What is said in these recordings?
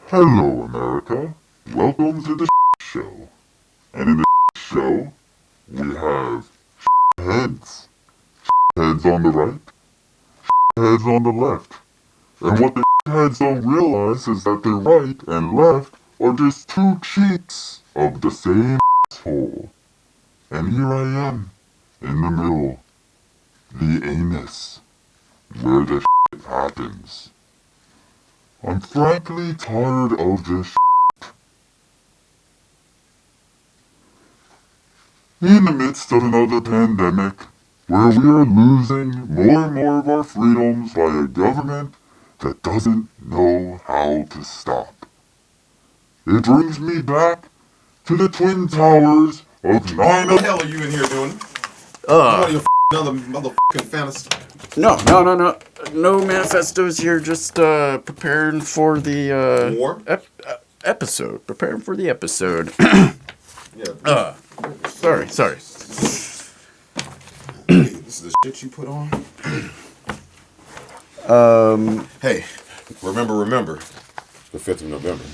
Hello, America. Welcome to the show. And in the show, we have heads. Heads on the right, heads on the left. And what the heads don't realize is that the right and left are just two cheeks of the same asshole. And here I am, in the middle, the anus, where the happens. I'm frankly tired of this. In the midst of another pandemic, where we are losing more and more of our freedoms by a government that doesn't know how to stop. It brings me back to the Twin Towers of 9/11. What the hell are you in here doing? Another motherfucking fantasy. No manifestos here. Just preparing for the War? episode. Preparing for the episode. Yeah. Sorry. This is the shit you put on? Hey, remember, the 5th of November.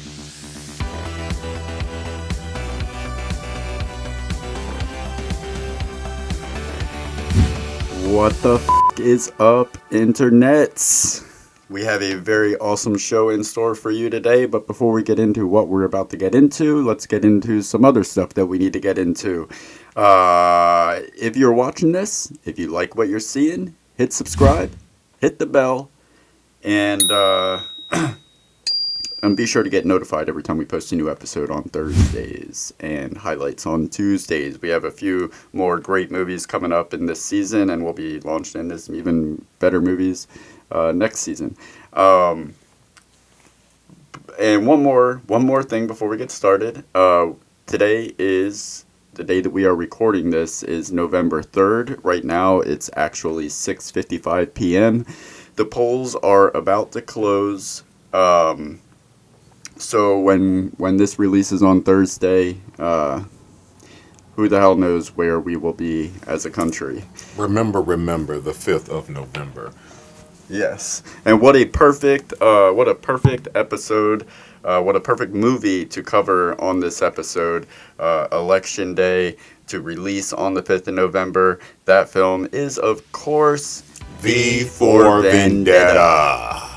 What the is up, internets? We have a very awesome show in store for you today, but before we get into what we're about to get into, let's get into some other stuff that we need to get into. If you're watching this, if you like what you're seeing, hit subscribe, hit the bell, and be sure to get notified every time we post a new episode on Thursdays and highlights on Tuesdays. We have a few more great movies coming up in this season, and we'll be launching into some even better movies next season. And one more thing before we get started. Today is the day that we are recording this is November 3rd. Right now it's actually 6:55 p.m. The polls are about to close. So when this releases on Thursday, who the hell knows where we will be as a country. Remember, the 5th of November. Yes. And what a perfect episode, what a perfect movie to cover on this episode. Election Day to release on the 5th of November. That film is, of course, V for Vendetta.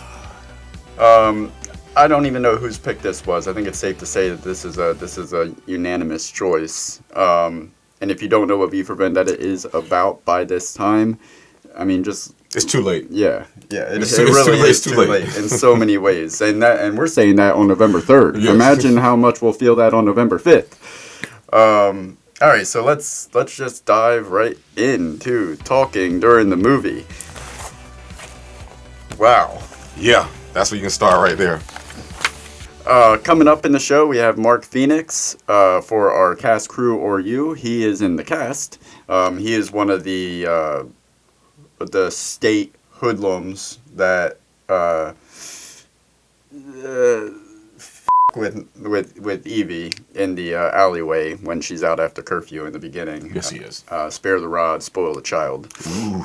I don't even know whose pick this was. I think it's safe to say that this is a unanimous choice. And if you don't know what V for Vendetta is about by this time, I mean, just it's too late. Yeah. It really is too late in so many ways, and we're saying that on November 3rd. Yes. Imagine how much we'll feel that on November 5th. All right, so let's just dive right into talking during the movie. Wow. Yeah, that's where you can start right there. Coming up in the show, we have Mark Fxxks for our cast, crew, or you. He is in the cast. He is one of the state hoodlums that with Evie in the alleyway when she's out after curfew in the beginning. Yes, he is. Spare the rod, spoil the child. Ooh.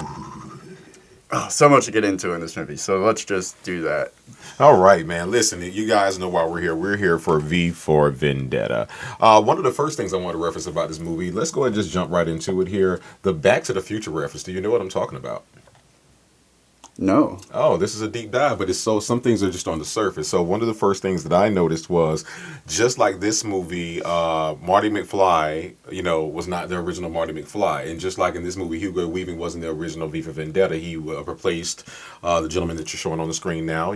So much to get into in this movie, so let's just do that. All right, man. Listen, you guys know why we're here. We're here for V for Vendetta. One of the first things I want to reference about this movie, let's go ahead and just jump right into it here. The Back to the Future reference. Do you know what I'm talking about? No. Oh, this is a deep dive, but some things are just on the surface. So one of the first things that I noticed was, just like this movie, Marty McFly, was not the original Marty McFly. And just like in this movie, Hugo Weaving wasn't the original V for Vendetta. He replaced the gentleman that you're showing on the screen now.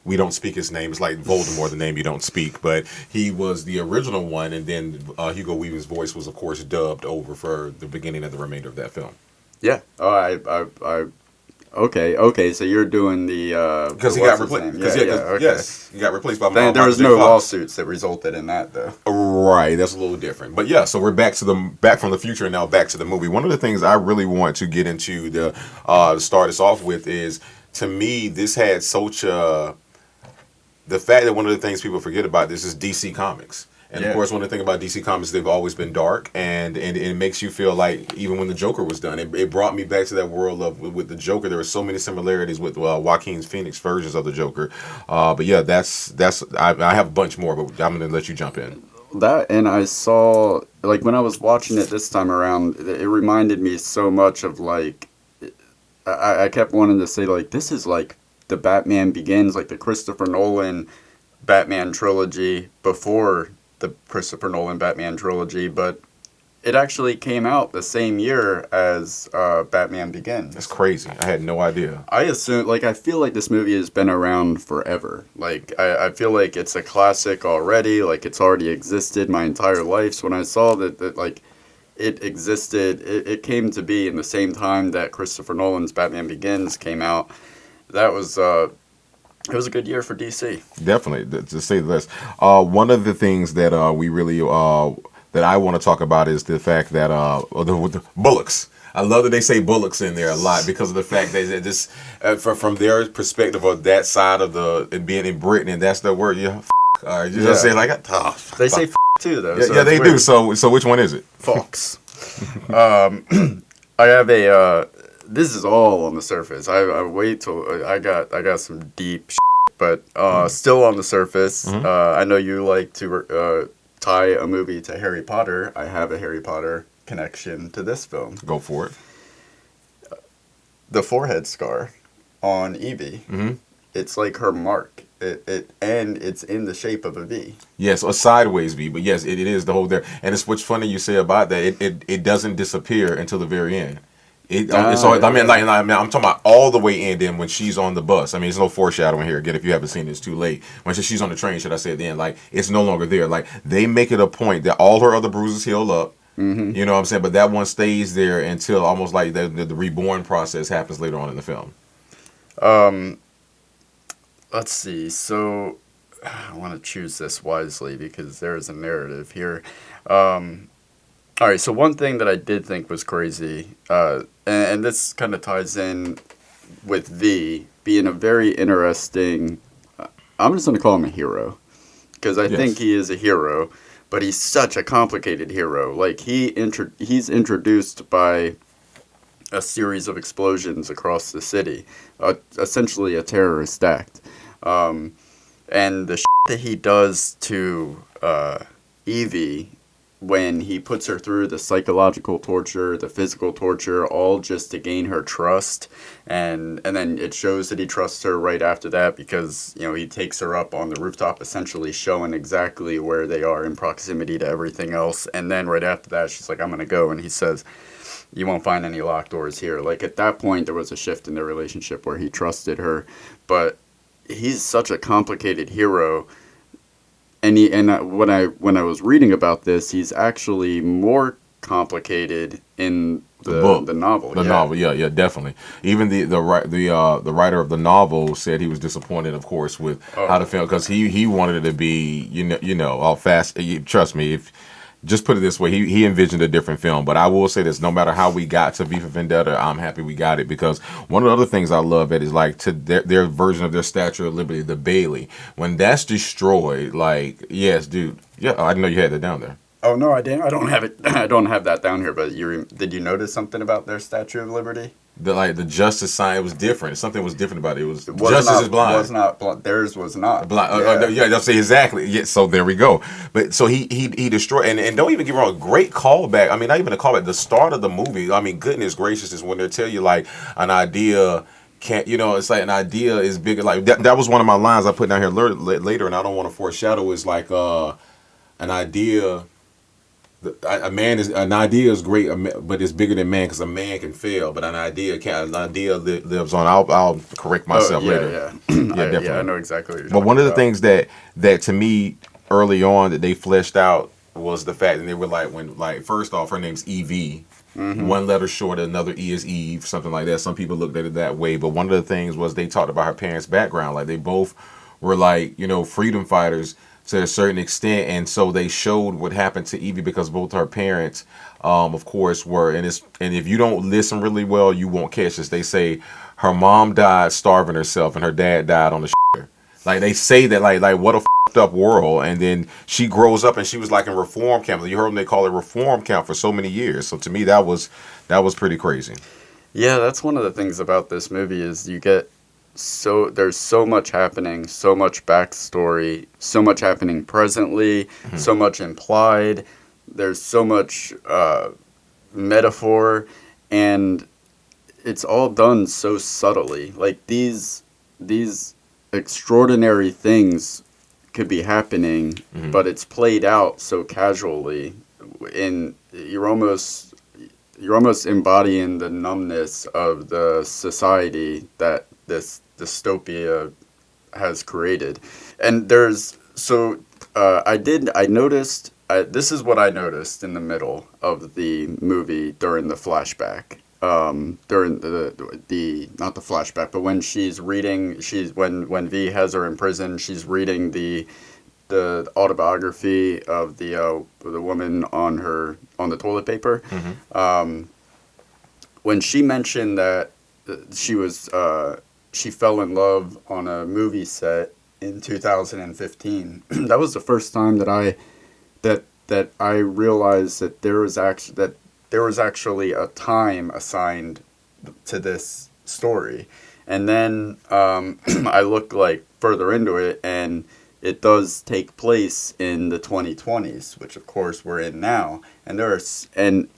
We don't speak his name. It's like Voldemort, the name you don't speak. But he was the original one, and then Hugo Weaving's voice was, of course, dubbed over for the beginning and the remainder of that film. Yeah. Oh, Okay. So you're doing the because he got replaced. Okay. Yes, he got replaced by. There was no lawsuits that resulted in that, though. Right, that's a little different. But yeah, so we're back from the future and now back to the movie. One of the things I really want to get into to start us off with is, to me, this had such the fact that one of the things people forget about this is DC Comics. And of course, one of the things about DC Comics, they've always been dark, and it makes you feel like even when the Joker was done, it brought me back to that world of with the Joker. There were so many similarities with Joaquin's Phoenix versions of the Joker. But yeah, I have a bunch more, but I'm gonna let you jump in. That, and I saw, like, when I was watching it this time around, it reminded me so much of, like, I kept wanting to say, like, this is like the Batman Begins, like the Christopher Nolan Batman trilogy before the Christopher Nolan Batman trilogy, but it actually came out the same year as Batman Begins. That's crazy. I had no idea. I assume, like, I feel like this movie has been around forever. Like, I feel like it's a classic already. Like, it's already existed my entire life. So when I saw that like, it existed, it came to be in the same time that Christopher Nolan's Batman Begins came out. That was, it was a good year for DC. Definitely, to say the least. One of the things that we really... that I want to talk about is the fact that the Bullocks. I love that they say Bullocks in there a lot because of the fact that this, from their perspective of that side of being in Britain, and that's the word. You just say like, they say too though. Yeah, they do. So which one is it? Fawkes. I have a. This is all on the surface. I wait till I got some deep, but still on the surface. I know you like to tie a movie to Harry Potter. I have a Harry Potter connection to this film. Go for it. The forehead scar on Evie. It's like her mark. And it's in the shape of a V. Yes, a sideways V, but yes, it is the whole there. And it's what's funny you say about that. It doesn't disappear until the very end. I'm talking about all the way in. Then when she's on the bus, I mean, there's no foreshadowing here. Again, if you haven't seen it, it's too late. When she's on the train, should I say, then like it's no longer there. Like they make it a point that all her other bruises heal up. You know what I'm saying? But that one stays there until almost like the reborn process happens later on in the film. Let's see. So I want to choose this wisely because there is a narrative here. All right, so one thing that I did think was crazy, and this kind of ties in with V being a very interesting, I'm just going to call him a hero, because I think he is a hero, but he's such a complicated hero. Like, he's introduced by a series of explosions across the city, essentially a terrorist act. And the that he does to Evie when he puts her through the psychological torture, the physical torture, all just to gain her trust. And then it shows that he trusts her right after that because, you know, he takes her up on the rooftop, essentially showing exactly where they are in proximity to everything else. And then right after that, she's like, I'm going to go. And he says, you won't find any locked doors here. Like, at that point, there was a shift in their relationship where he trusted her. But he's such a complicated hero. And when I was reading about this, he's actually more complicated in the book, the novel. The novel, yeah, definitely. Even the writer of the novel said he was disappointed, of course, with how the film, because he wanted it to be all fast. Trust me, if just put it this way, he envisioned a different film. But I will say this: no matter how we got to V for Vendetta, I'm happy we got it, because one of the other things I love is like to their version of their Statue of Liberty, the Bailey, when that's destroyed. Like, yes, dude, yeah, I didn't know you had that down there. Oh no, I didn't. I don't have it. I don't have that down here. But did you notice something about their Statue of Liberty? The justice sign was different. Something was different about it. It was justice is blind. Was not theirs was not blind. Yeah, they'll say exactly. Yeah, so there we go. But so he destroyed, and don't even get me wrong. Great callback. I mean, not even a callback. The start of the movie. I mean, goodness gracious, is when they tell you like an idea can't. It's like an idea is bigger. Like that was one of my lines I put down here later, and I don't want to foreshadow. Is like an idea. An idea is great, but it's bigger than man, because a man can fail, but an idea can't. An idea lives on. I'll correct myself later. Yeah, definitely. I know exactly what you're talking about. But one of the things that to me early on that they fleshed out was the fact that they were like first off, her name's Evie. One letter short, another E is Eve, something like that. Some people looked at it that way, but one of the things was they talked about her parents' background. Like they both were freedom fighters to a certain extent, and so they showed what happened to Evie because both her parents, of course, were. And if you don't listen really well, you won't catch this. They say her mom died starving herself, and her dad died on the shitter. Like they say that like what a fucked up world, and then she grows up and she was like in reform camp. You heard them, they call it reform camp for so many years. So to me that was pretty crazy. Yeah, that's one of the things about this movie is you get there's so much happening, so much backstory, so much happening presently, so much implied. There's so much metaphor, and it's all done so subtly. Like these extraordinary things could be happening, but it's played out so casually. And you're almost embodying the numbness of the society that this dystopia has created. And there's I noticed. This is what I noticed in the middle of the movie during the flashback. During the not the flashback, but when she's reading, when V has her in prison, she's reading the autobiography of the woman on the toilet paper. When she mentioned that she fell in love on a movie set in 2015, that was the first time that I realized that there was actually a time assigned to this story. And then I looked like further into it, and it does take place in the 2020s, which of course we're in now. And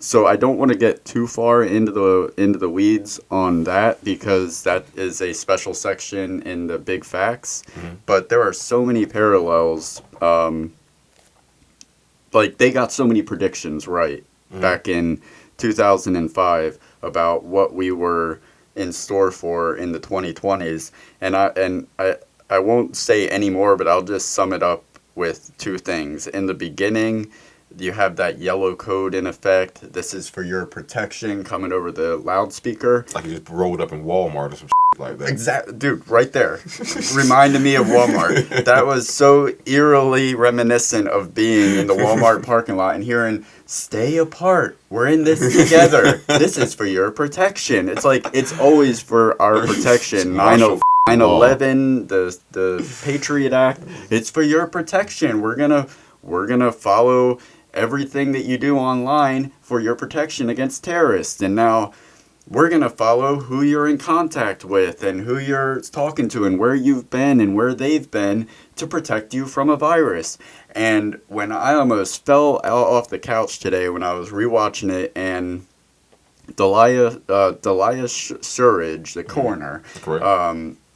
so I don't want to get too far into the weeds on that, because that is a special section in the big facts. But there are so many parallels. Like they got so many predictions right back in 2005 about what we were in store for in the 2020s, and I won't say any more, but I'll just sum it up with two things. In the beginning, you have that yellow code in effect. This is for your protection coming over the loudspeaker. Like you just rolled up in Walmart or some like that. Exactly, dude, right there. Reminded me of Walmart. That was so eerily reminiscent of being in the Walmart parking lot and hearing, "Stay apart. We're in this together. This is for your protection." It's like, it's always for our protection. 9/11, the Patriot Act. It's for your protection. We're gonna follow everything that you do online for your protection against terrorists. And now we're going to follow who you're in contact with and who you're talking to and where you've been and where they've been to protect you from a virus. And when I almost fell off the couch today when I was rewatching it, and Delia Surridge, the coroner,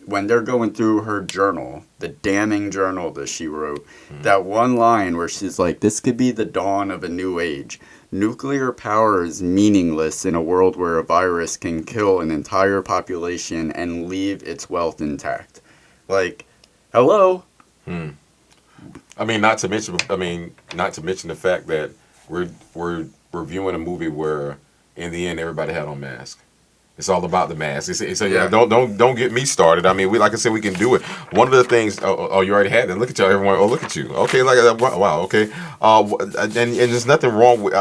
when they're going through her journal, the damning journal that she wrote, that one line where she's like, "This could be the dawn of a new age. Nuclear power is meaningless in a world where a virus can kill an entire population and leave its wealth intact." Like, hello? I mean, not to mention the fact that we're viewing a movie where in the end everybody had on masks. It's all about the mask. Yeah. Don't get me started. I mean, like I said, we can do it. One of the things. Oh, you already had that. Look at y'all, everyone. Oh, look at you. Okay, like that. Wow. Okay. And there's nothing wrong with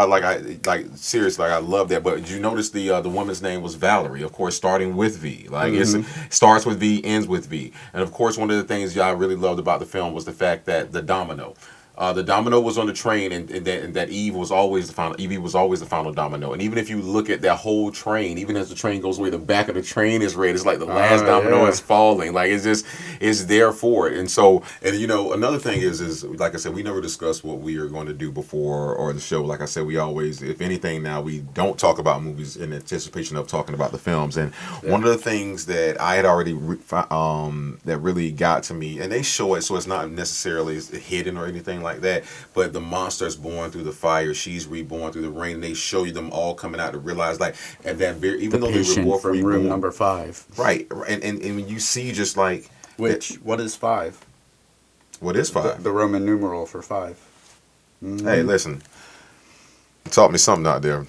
seriously. Like I love that. But did you notice the woman's name was Valerie? Of course, starting with V. Like it starts with V, ends with V. And of course, one of the things y'all really loved about the film was the fact that the domino. The domino was on the train, and that Eve was always the final. Evie was always the final domino. And even if you look at that whole train, even as the train goes away, the back of the train is red. It's like the last domino is falling. Like it's there for it. And so, and another thing is like I said, we never discussed what we are going to do before or the show. Like I said, we always, if anything, now we don't talk about movies in anticipation of talking about the films. And one of the things that I had already that really got to me, and they show it, so it's not necessarily hidden or anything like that, but the monster's born through the fire, she's reborn through the rain. They show you them all coming out to realize, like, at that very, even though they were born from room number 5, right? And when you see just like what is 5? What is 5? The Roman numeral for 5. Hey, listen, taught me something out there,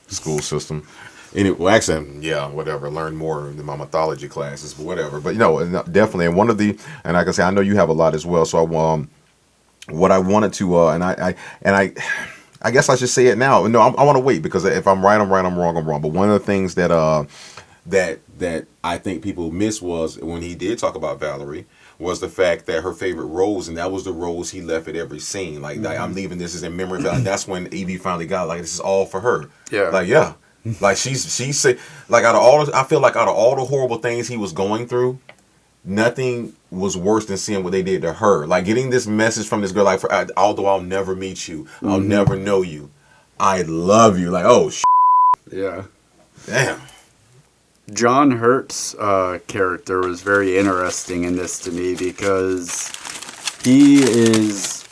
school system. Anyway, well, actually, yeah, whatever. Learn more in my mythology classes, but whatever. But definitely, and one of the, and like I say, I know you have a lot as well. So what I wanted to, and I guess I should say it now. No, I want to wait, because if I'm right, I'm right. I'm wrong, I'm wrong. But one of the things that I think people miss was when he did talk about Valerie, was the fact that her favorite rose, and that was the rose he left at every scene. Like, I'm leaving this is in memory of it. And that's when Evie finally got like, this is all for her. Yeah. Like, yeah. Like she said, like I feel like out of all the horrible things he was going through, nothing was worse than seeing what they did to her. Like getting this message from this girl, like, although I'll never meet you, I'll never know you, I love you. Like, oh, yeah. Damn. John Hurt's character was very interesting in this to me because he's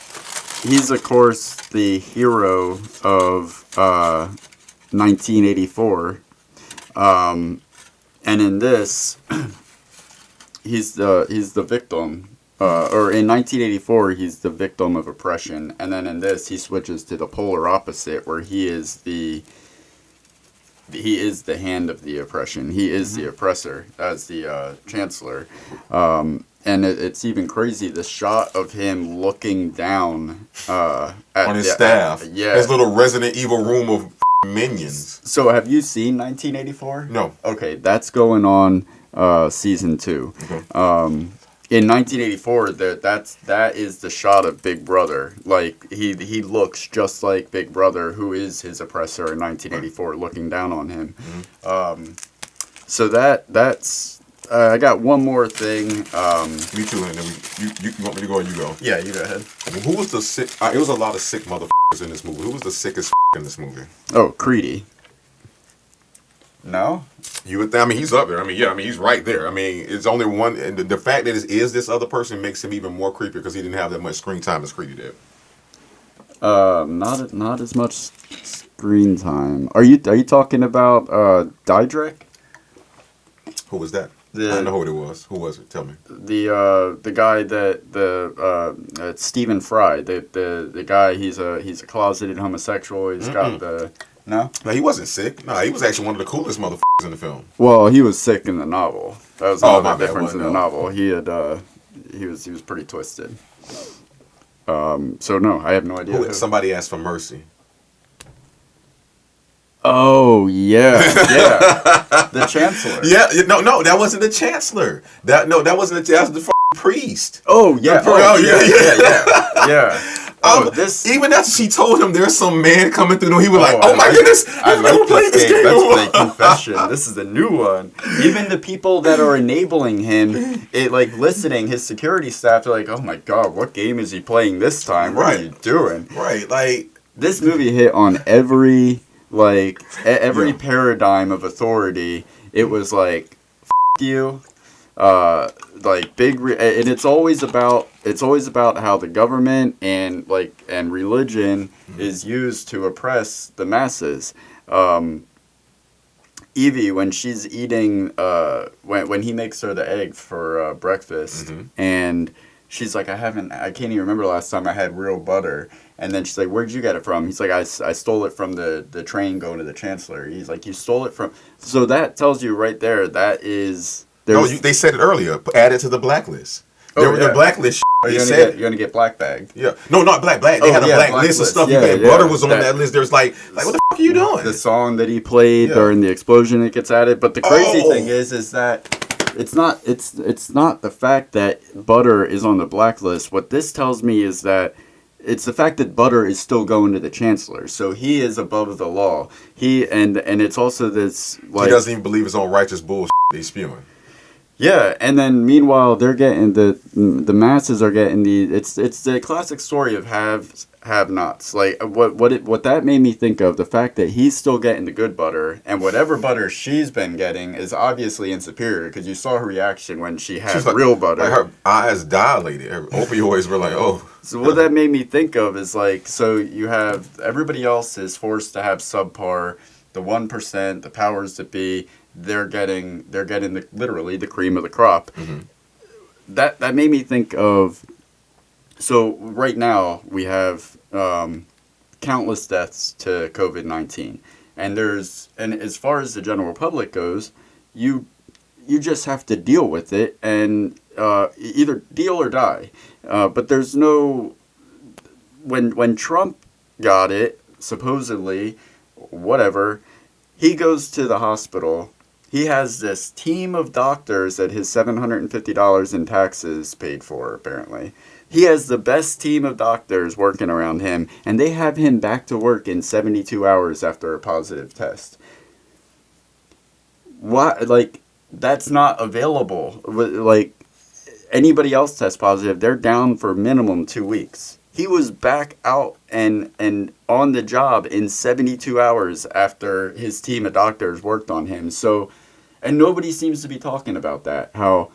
of course the hero of 1984, and in this he's the victim, or in 1984 he's the victim of oppression, and then in this he switches to the polar opposite where he is the hand of the oppression. He is the oppressor as the chancellor. And it's even crazy, the shot of him looking down at on his staff. Yeah. His little Resident Evil room of minions. So have you seen 1984? No. Okay, that's going on season 2. Okay. In 1984, that is the shot of Big Brother. Like he looks just like Big Brother, who is his oppressor in 1984, looking down on him. So that's. I got one more thing. Me too, and then you want me to go or you go? Yeah, you go ahead. Who was the sick? It was a lot of sick motherfuckers in this movie. Who was the sickest in this movie? Oh, Creedy. No? You would. I mean, he's up there. I mean, yeah. I mean, he's right there. I mean, it's only one. And the fact that it is this other person makes him even more creepy because he didn't have that much screen time as Creedy did. Not as much screen time. Are you talking about Diedrich? Who was that? I don't know who it was. Who was it? Tell me. The guy that Stephen Fry, the guy, he's a closeted homosexual. He's got the no. No, he wasn't sick. No, he was actually one of the coolest motherfuckers in the film. Well, he was sick in the novel. That was my another bad. difference in the novel. He was pretty twisted. So no, I have no idea. Who, somebody asked for mercy. Oh yeah, yeah, the Chancellor. Yeah, no, that wasn't the Chancellor. That wasn't the. That was the fucking priest. Oh yeah, yeah. Oh, this even after she told him there's some man coming through, he was like, "Oh my goodness, I've never played this game." That's the confession. This is a new one. Even the people that are enabling him, listening, his security staff are like, "Oh my god, what game is he playing this time? What are you doing?" Right, like this movie hit on every paradigm of authority. It was like, "F you." And it's always about how the government and religion is used to oppress the masses. Evie, when she's eating, when he makes her the egg for breakfast, and she's like, I can't even remember the last time I had real butter. And then she's like, where'd you get it from? He's like, I stole it from the train going to the Chancellor. He's like, you stole it from. So that tells you right there that is. No, they said it earlier. Add it to the blacklist. The blacklist. You're gonna get black bagged. Yeah. No, not black. They had a black list of stuff. Butter was on that list. There's like what the fuck are you doing? The song that he played during the explosion that gets added. But the crazy thing is that it's not the fact that butter is on the blacklist. What this tells me is that it's the fact that butter is still going to the Chancellor. So he is above the law. And it's also this he doesn't even believe his own righteous bullshit he's spewing. Yeah, and then meanwhile they're getting the masses are getting it's the classic story of have-nots. Like what that made me think of, the fact that he's still getting the good butter, and whatever butter she's been getting is obviously insuperior, because you saw her reaction when she had real butter. Like her eyes dilated. Her opioids were like, oh. So what that made me think of is so you have everybody else is forced to have subpar, the 1%, the powers that be. They're getting literally the cream of the crop. That made me think of. So right now we have countless deaths to COVID-19, and as far as the general public goes, you just have to deal with it and either deal or die. But there's no when Trump got it, supposedly, whatever, he goes to the hospital. He has this team of doctors that his $750 in taxes paid for, apparently. He has the best team of doctors working around him, and they have him back to work in 72 hours after a positive test. Why? Like, that's not available. Like, anybody else tests positive, they're down for minimum 2 weeks. He was back out and on the job in 72 hours after his team of doctors worked on him. So, and nobody seems to be talking about that. How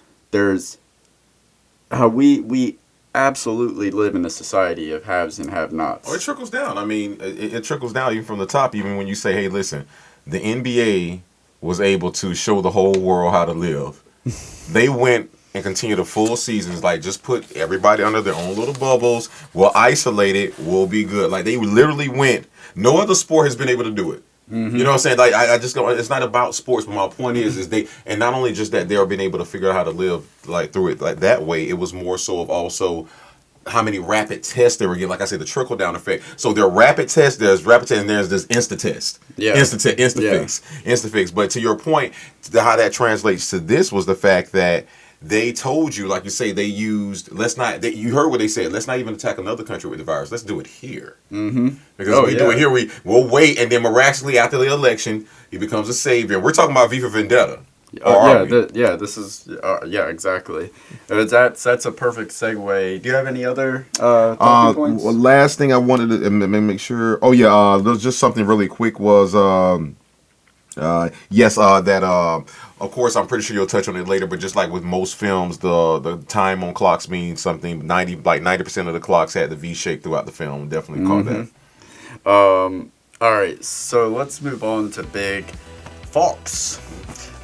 we absolutely live in a society of haves and have-nots. Oh, it trickles down. I mean, it trickles down even from the top. Even when you say, "Hey, listen, the NBA was able to show the whole world how to live." They went and continue the full seasons, like just put everybody under their own little bubbles. We'll isolate it. We'll be good. Like they literally went. No other sport has been able to do it. Mm-hmm. You know what I'm saying? Like I just go. It's not about sports, but my point is they, and not only just that, they are being able to figure out how to live like through it like that way. It was more so of also how many rapid tests they were getting. Like I said, the trickle down effect. So there are rapid tests, there's rapid test, and there's this insta test. Yeah. Instafix. But to your point, how that translates to this was the fact that they told you, like you say, they used, you heard what they said, let's not even attack another country with the virus. Let's do it here. Mm-hmm. Because if we do it here, we'll wait, and then miraculously after the election, he becomes a savior. We're talking about V for Vendetta. This is exactly. That's a perfect segue. Do you have any other talking points? Well, last thing I wanted to make sure. There's just something really quick was of course I'm pretty sure you'll touch on it later, but just like with most films, the time on clocks means something. 90% of the clocks had the V shape throughout the film. Definitely caught that. All right, so let's move on to Big Fawkes.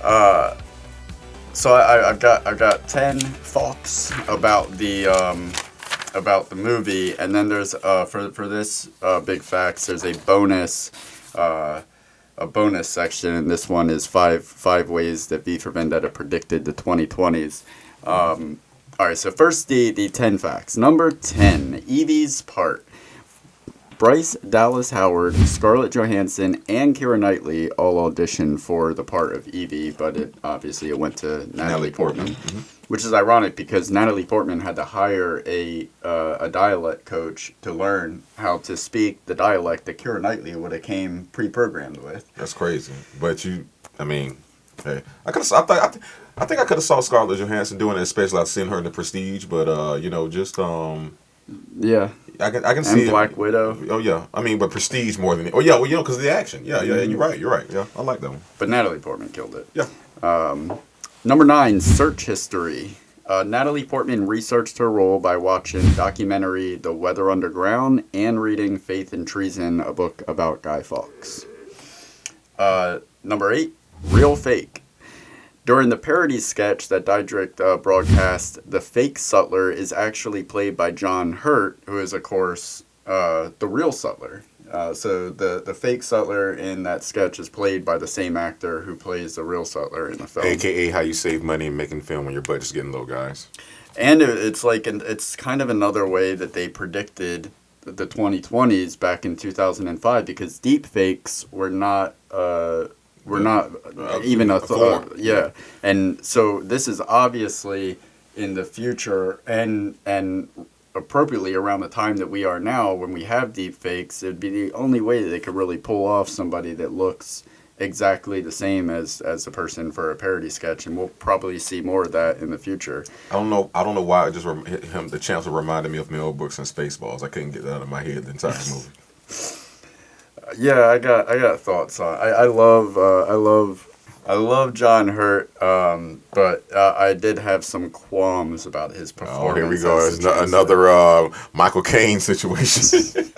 So I've got 10 Fawkes about the movie, and then there's for this Big Facts, there's a bonus section, and this one is five ways that V for Vendetta predicted the 2020s. All right, so first the 10 facts. Number 10, Evie's part. Bryce Dallas Howard, Scarlett Johansson, and Keira Knightley all auditioned for the part of Evie, but it went to Natalie Portman, mm-hmm. Which is ironic because Natalie Portman had to hire a dialect coach to learn how to speak the dialect that Keira Knightley would have came pre-programmed with. That's crazy, but hey, I think I could have saw Scarlett Johansson doing it, especially I've seen her in The Prestige, but yeah. I can see Black Widow. Oh yeah, I mean, but Prestige more than it. Oh yeah, well because of the action. Yeah, you're right. Yeah, I like that one. But Natalie Portman killed it. Yeah. Number 9, search history. Natalie Portman researched her role by watching documentary The Weather Underground and reading Faith and Treason, a book about Guy Fawkes. Number 8, real fake. During the parody sketch that Diedrich broadcast, the fake Sutler is actually played by John Hurt, who is, of course, the real Sutler. So the fake Sutler in that sketch is played by the same actor who plays the real Sutler in the film. AKA how you save money making film when your budget's getting low, guys. And it's kind of another way that they predicted the 2020s back in 2005, because deep fakes were not even a thought. Yeah. And so this is obviously in the future and appropriately around the time that we are now, when we have deep fakes, it'd be the only way that they could really pull off somebody that looks exactly the same as the person for a parody sketch, and we'll probably see more of that in the future. I don't know why it just the Chancellor reminded me of Mel Brooks and Spaceballs. I couldn't get that out of my head the entire movie. Yeah, I got thoughts on. I love John Hurt, but I did have some qualms about his performance. Oh, here we go. It's another Michael Caine situation.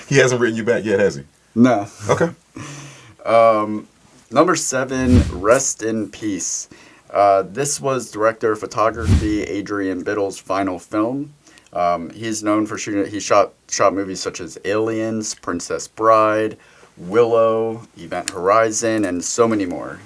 He hasn't written you back yet, has he? No. Okay. Number 7, Rest in Peace. This was director of photography Adrian Biddle's final film. He's known for shooting. He shot movies such as Aliens, Princess Bride, Willow, Event Horizon, and so many more.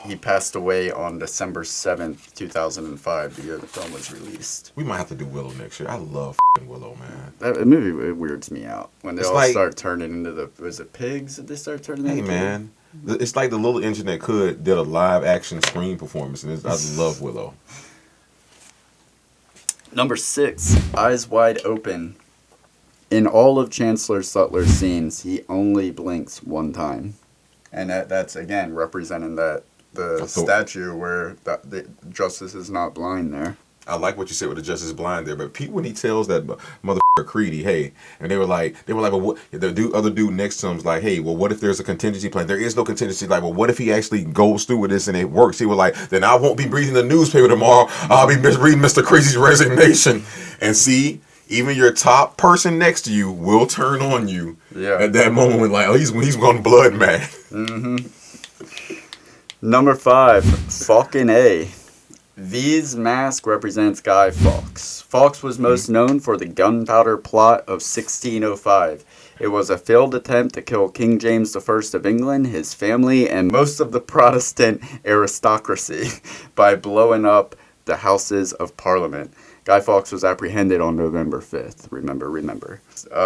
He passed away on December 7th, 2005, the year the film was released. We might have to do Willow next year. I love Willow, man. That movie, it weirds me out when they start turning into was it pigs that they start turning into? Hey, man. It's like the little engine that could did a live action screen performance, and I love Willow. Number 6, Eyes Wide Open. In all of Chancellor Sutler's scenes, he only blinks one time. And that's, again, representing the statue where the justice is not blind there. I like what you said with the justice blind there, but Pete, when he tells that motherfucker Creedy, hey, and they were like, well, what, other dude next to him's like, hey, well, what if there's a contingency plan? There is no contingency. Like, well, what if he actually goes through with this and it works? He was like, then I won't be reading the newspaper tomorrow. I'll be reading Mr. Crazy's resignation. And see, even your top person next to you will turn on you at that moment, like, oh, he's going blood mad. Mm-hmm. Number 5, Falcon A. V's mask represents Guy Fawkes. Fawkes was most known for the gunpowder plot of 1605. It was a failed attempt to kill King James I of England, his family, and most of the Protestant aristocracy by blowing up the Houses of Parliament. Guy Fawkes was apprehended on November 5th. Remember.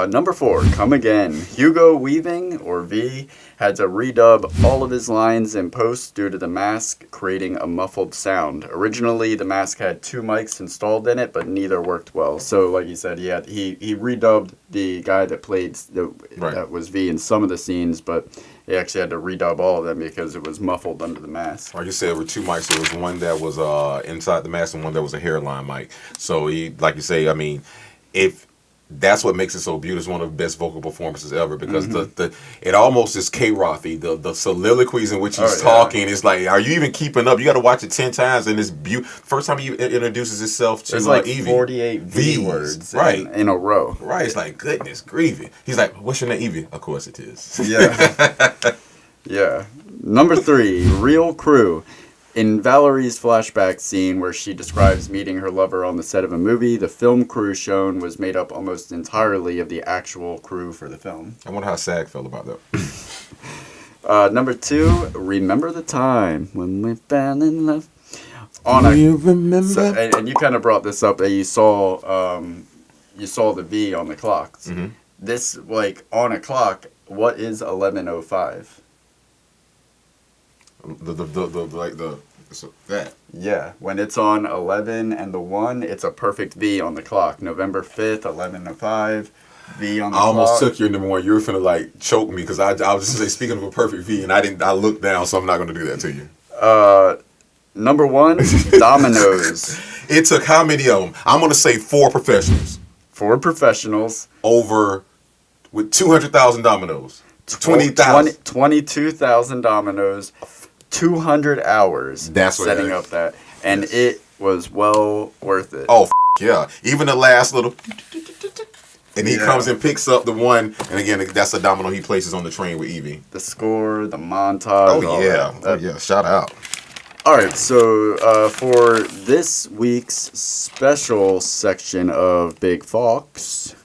Number 4, Come Again. Hugo Weaving, or V, had to redub all of his lines in post due to the mask creating a muffled sound. Originally, the mask had 2 mics installed in it, but neither worked well. So, like you said, he redubbed the guy that played that was V in some of the scenes, but he actually had to redub all of them because it was muffled under the mask. Like you said, there were 2 mics. There was one that was inside the mask and one that was a hairline mic. So he, like you say, I mean, if that's what makes it so beautiful, it's one of the best vocal performances ever because it almost is K-Rothy. The soliloquies in which he's talking, it's like, are you even keeping up? You got to watch it 10 times, and it's beautiful. First time he introduces himself to it's like Evie. 48 V words in a row. Right, it's like, goodness grieving. He's like, what's your name, Evie? Of course it is. Yeah. Yeah. Number 3, Real Crew. In Valerie's flashback scene where she describes meeting her lover on the set of a movie, the film crew shown was made up almost entirely of the actual crew for the film. I wonder how SAG felt about that. Number 2, Remember the Time When We Fell in Love. Do you remember? So, and you kind of brought this up that you saw the V on the clocks. Mm-hmm. This, like, on a clock, what is 11:05? That. Yeah, when it's on 11 and the 1, it's a perfect V on the clock. November 5th, 11:05, V on the clock. I almost took your number 1. You were finna like choke me because I was just say speaking of a perfect V, and I looked down, so I'm not gonna do that to you. Number 1, Dominoes. It took how many of them? I'm gonna say 4 professionals. 4 professionals with 200,000 dominoes. 20,000. 22,000 dominoes. 200 hours setting up that, and it was well worth it. Oh, yeah. Even the last little, and he comes and picks up the one, and again, that's a domino he places on the train with Evie. The score, the montage. Oh, yeah. Shout out. All right, so for this week's special section of Big Fawkes,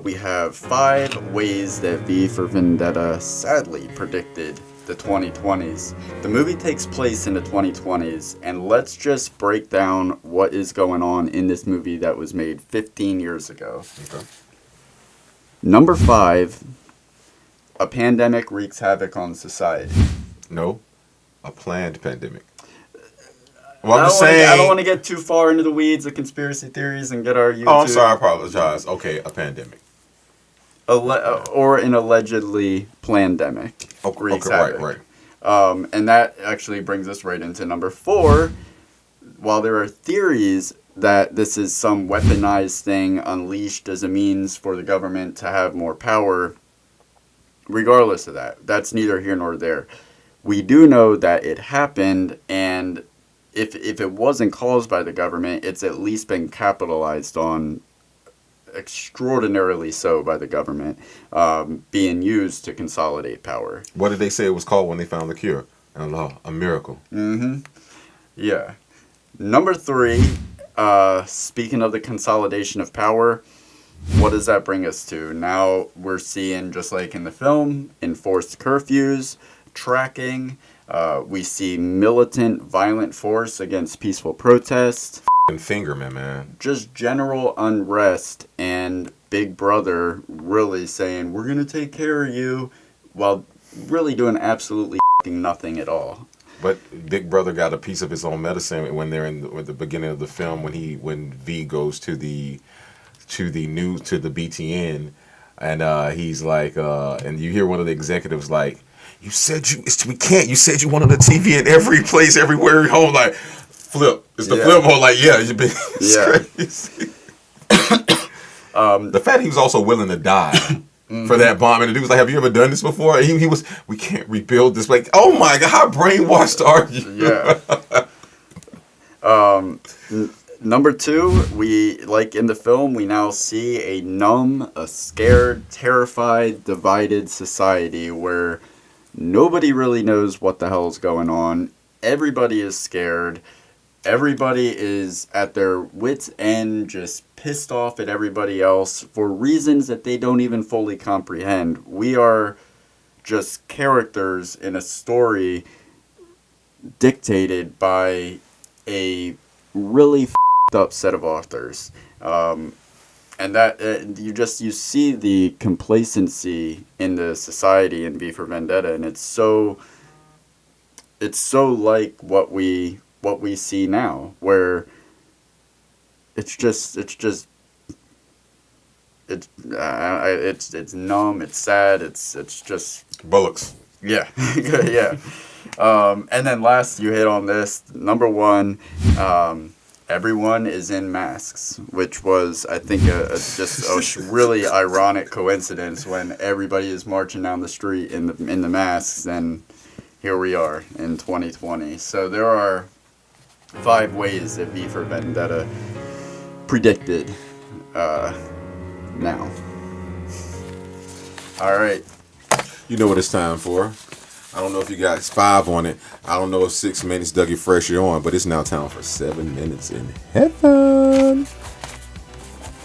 we have 5 ways that V for Vendetta sadly predicted the 2020s. The movie takes place in the 2020s, and let's just break down what is going on in this movie that was made 15 years ago. Okay. Number 5, a pandemic wreaks havoc on society. No, a planned pandemic. Well, I don't want to get too far into the weeds of conspiracy theories and get our YouTube. Oh, I'm sorry. I apologize. Okay, a pandemic. Or an allegedly plandemic. Okay, right. And that actually brings us right into number 4. While there are theories that this is some weaponized thing unleashed as a means for the government to have more power, regardless of that, that's neither here nor there. We do know that it happened, and if it wasn't caused by the government, it's at least been capitalized on extraordinarily so by the government, being used to consolidate power. What did they say it was called when they found the cure? A miracle. Mm-hmm. Yeah. Number 3, speaking of the consolidation of power, what does that bring us to? Now we're seeing, just like in the film, enforced curfews, tracking. We see militant, violent force against peaceful protest. Fingerman, man. Just general unrest, and Big Brother really saying, we're going to take care of you, while really doing absolutely nothing at all. But Big Brother got a piece of his own medicine when they're at the beginning of the film when V goes to the BTN, and he's like, and you hear one of the executives like, "You said we can't. You said you wanted a TV in every place, everywhere, home." Like, flip. It's the flip hole. Like, yeah, you've been crazy. The fact he was also willing to die. For that bomb, and the dude was like, "Have you ever done this before?" And he was, "We can't rebuild this." Like, oh my god, how brainwashed are you? Yeah. Number 2, we like in the film, we now see a numb, a scared, terrified, divided society where nobody really knows what the hell is going on. Everybody is scared. Everybody is at their wits' end, just pissed off at everybody else for reasons that they don't even fully comprehend. We are just characters in a story dictated by a really f***ed up set of authors. And that you see the complacency in the society in V for Vendetta, and it's so like what we see now, where it's numb, it's sad, it's just Bullocks. Yeah. Yeah. And then last, you hit on this, number 1, everyone is in masks, which was, I think, just a really ironic coincidence when everybody is marching down the street in the masks, and here we are in 2020. So there are 5 ways that V for Vendetta predicted now. All right. You know what it's time for. I don't know if you got 5 on it. I don't know if 6 minutes dug you fresh on, but it's now time for 7 minutes in heaven.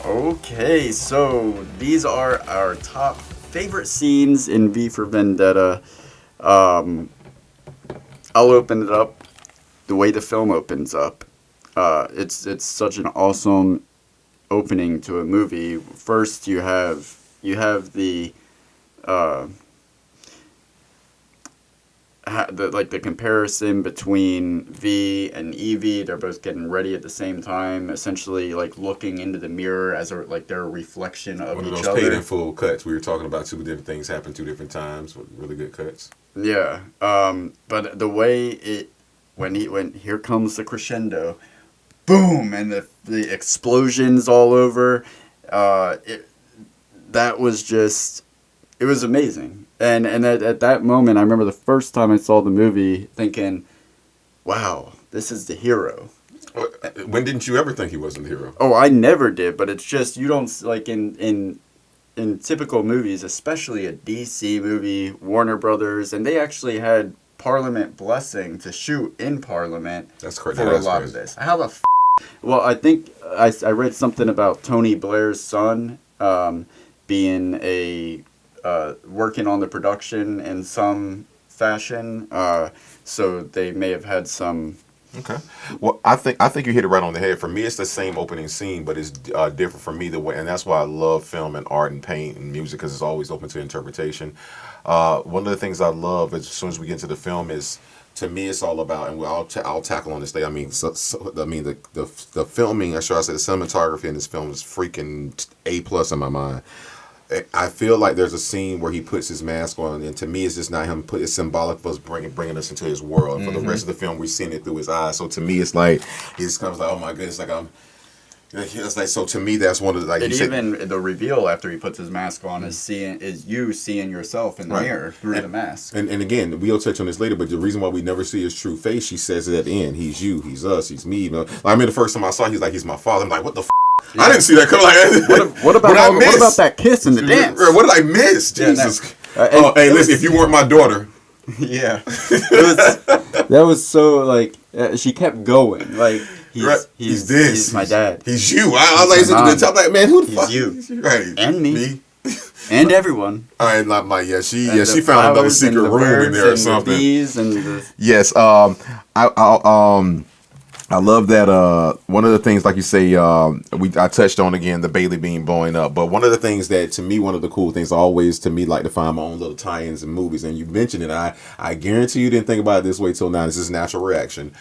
Okay, so these are our top favorite scenes in V for Vendetta. I'll open it up the way the film opens up. It's such an awesome opening to a movie. First, you have the the comparison between V and Evie. They're both getting ready at the same time, essentially like looking into the mirror as their reflection of each other. One of those paid in full cuts. We were talking about 2 different things happen 2 different times. Really good cuts. Yeah. But the way when here comes the crescendo, boom, and the explosions all over, that was just, it was amazing. And at that moment, I remember the first time I saw the movie thinking, wow, this is the hero. When didn't you ever think he wasn't the hero? Oh, I never did, but it's just, you don't, like in typical movies, especially a DC movie, Warner Brothers, and they actually had Parliament blessing to shoot in Parliament. That's crazy. For a lot of this. How the Well, I think I read something about Tony Blair's son being working on the production in some fashion. So they may have had some. Okay. Well, I think you hit it right on the head. For me, it's the same opening scene, but it's different for me the way, and that's why I love film and art and paint and music, because it's always open to interpretation. One of the things I love as soon as we get into the film is, to me, it's all about, and I'll tackle on this day. I mean, the filming, or should I say, the cinematography in this film is freaking A+ in my mind. I feel like there's a scene where he puts his mask on, and to me, it's just not him. It's symbolic of us bringing us into his world. And for the rest of the film, we're seeing it through his eyes. So to me, it's like he just comes like, oh my goodness, like it's like, so to me, that's one of the, like. And even the reveal after he puts his mask on is you seeing yourself in the mirror through the mask. And again, we'll touch on this later, but the reason why we never see his true face, she says it at the end. He's you, he's us, he's me. You know, I mean, the first time I saw, he's like, he's my father. I'm like, what the. Yeah. I didn't see that coming. Like, what about that kiss and the dance? What did I miss? Jesus. Hey, listen, if you weren't my daughter. Yeah. That was so, like, she kept going. Like, he's this. He's my dad. He's you. I was like, the top, like, man, who the fuck? He's you. Right. And me. And everyone. I ain't not my, she found another secret room in there or something. The bees and the... Yes, I love that. One of the things, like you say, I touched on again the Bailey beam blowing up. But one of the things that to me, one of the cool things, I always to me like to find my own little tie-ins and movies. And you mentioned it. I guarantee you didn't think about it this way till now. This is natural reaction.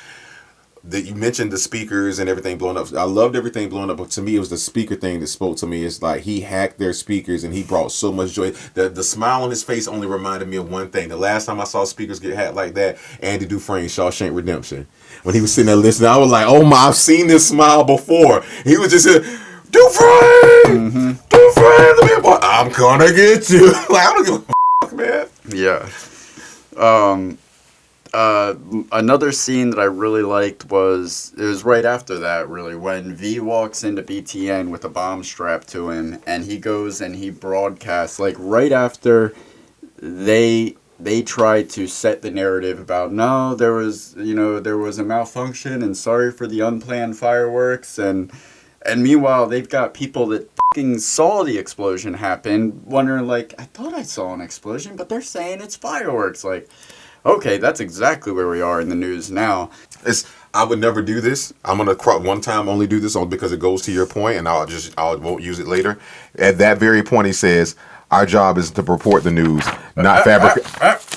That you mentioned the speakers and everything blowing up. I loved everything blowing up, but to me it was the speaker thing that spoke to me. It's like he hacked their speakers and he brought so much joy. The smile on his face only reminded me of one thing. The last time I saw speakers get hacked like that, Andy Dufresne, Shawshank Redemption. When he was sitting there listening, I was like, oh my, I've seen this smile before. He was just Dufresne, Dufresne, boy, I'm gonna get you. Like, I don't give a fuck, man. Yeah. Another scene that I really liked it was right after that, really, when V walks into BTN with a bomb strapped to him, and he goes and he broadcasts, like, right after they tried to set the narrative about, no, there was a malfunction, and sorry for the unplanned fireworks, and meanwhile, they've got people that fucking saw the explosion happen, wondering, like, I thought I saw an explosion, but they're saying it's fireworks, like... Okay, that's exactly where we are in the news now. I would never do this. I'm gonna one time only do this only because it goes to your point, and I won't use it later. At that very point, he says, "Our job is to report the news, not fabricate."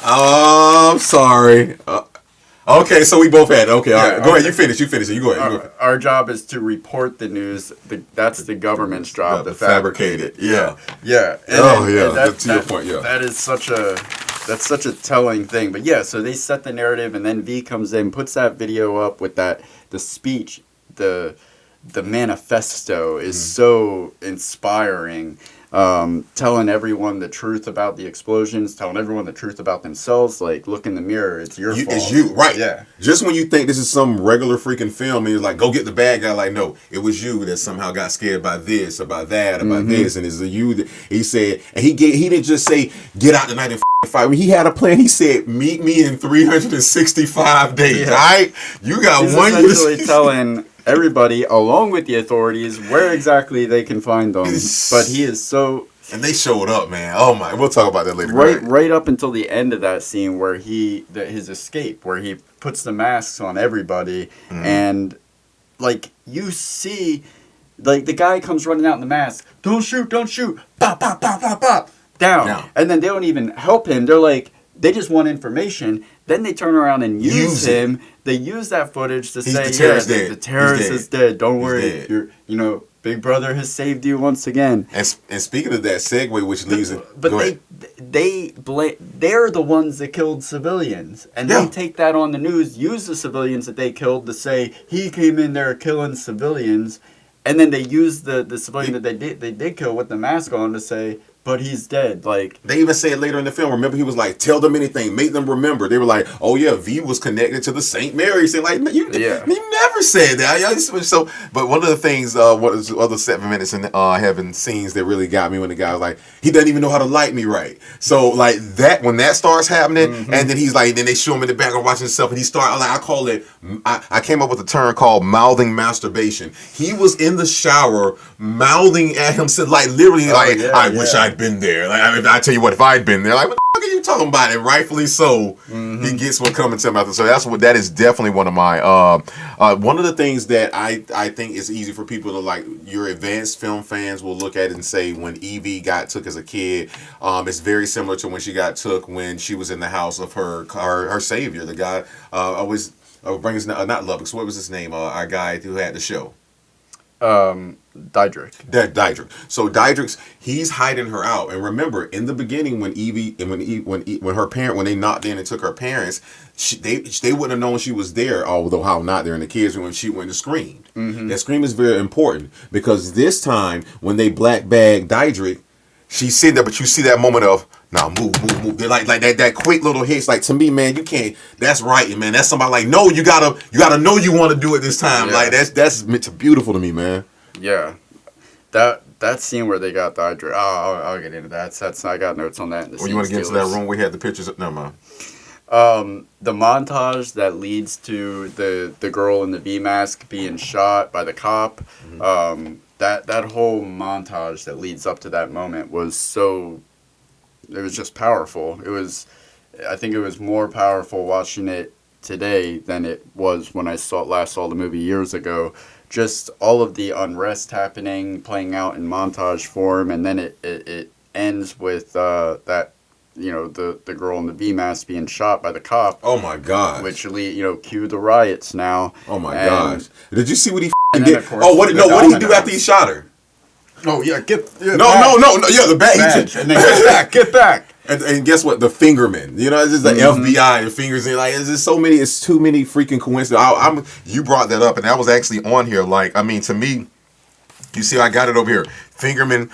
Oh, I'm sorry. Okay, so we both had. Okay, all right. Go ahead. You finish. You go ahead. Our job is to report the news. That's the government's job to fabricate it. Yeah. That's to your point. Yeah. That's such a telling thing. But yeah, so they set the narrative, and then V comes in, puts that video up with the speech, the manifesto is so inspiring. Telling everyone the truth about the explosions, telling everyone the truth about themselves. Like, look in the mirror, it's your fault. It's you, right? Yeah. Just when you think this is some regular freaking film, and you're like, go get the bad guy. Like, no, it was you that somehow got scared by this, about that, about this, and it's you that he said. And he didn't just say get out tonight and fight. He had a plan. He said, meet me in 365 days. Yeah. All right, you got He's 1 year. Essentially telling everybody, along with the authorities, where exactly they can find them. But he is so... And they showed up, man. Oh my, we'll talk about that later. Right up until the end of that scene where his escape, where he puts the masks on everybody, and, like, you see, like, the guy comes running out in the mask, don't shoot, pop, pop, pop, pop, pop, down. And then they don't even help him. They're like, they just want information. Then they turn around and use him. They use that footage to say, the terrorist is dead. Don't worry. Big Brother has saved you once again. And speaking of that segue, which leaves it... But they're the ones that killed civilians. And they take that on the news, use the civilians that they killed to say, he came in there killing civilians. And then they use the civilian that they did kill with the mask on to say... But he's dead. Like, they even say it later in the film. Remember, he was like, "Tell them anything, make them remember." They were like, "Oh yeah, V was connected to the St. Mary's." They're like, "You never said that." So, but one of the things, what is the other 7 minutes in having scenes that really got me when the guy was like, he doesn't even know how to light me right. So like that, when that starts happening, and then he's like, then they show him in the background watching himself, and he start like, I call it, I came up with a term called mouthing masturbation. He was in the shower mouthing at himself, like literally, I wish I'd been there. Like, I tell you what, if I'd been there, like, what the fuck are you talking about? And rightfully so, he gets what coming to him after. So that is definitely one of my one of the things that I think is easy for people to like. Your advanced film fans will look at it and say when Evie got took as a kid, it's very similar to when she got took when she was in the house of her savior, the guy always brings not Lubbock. So what was his name? Our guy who had the show. Diedrich. So Diedrich's, he's hiding her out. And remember, in the beginning, when Evie and when they knocked in and took her parents, they wouldn't have known she was there. Although how not there in the kids when she went and screamed. That scream is very important because this time when they black bag Diedrich, she's sitting there, but you see that moment of now move. They're like that quick little hits. Like to me, man, you can't. That's right, man. That's somebody like no, you gotta know you want to do it this time. Yeah. Like that's beautiful to me, man. Yeah, that scene where they got Diedrich. I'll get into that. That's I got notes on that. You want to get into that room? We had the pictures. Never mind. The montage that leads to the girl in the V mask being shot by the cop. That whole montage that leads up to that moment was so. It was just powerful. I think it was more powerful watching it today than it was when I last saw the movie years ago. Just all of the unrest happening, playing out in montage form, and then it ends with that, the girl in the V mask being shot by the cop. Oh my gosh. Which cue the riots now. Oh my gosh. Did you see what he and did? Of course, what did he do after he shot her? Oh yeah, no, the badge. And then get back. And guess what? The fingerman. It's just the FBI and fingers in. Like, it's just it's too many freaking coincidences. You brought that up, and that was actually on here. Like, I mean, to me, you see, I got it over here. Fingermen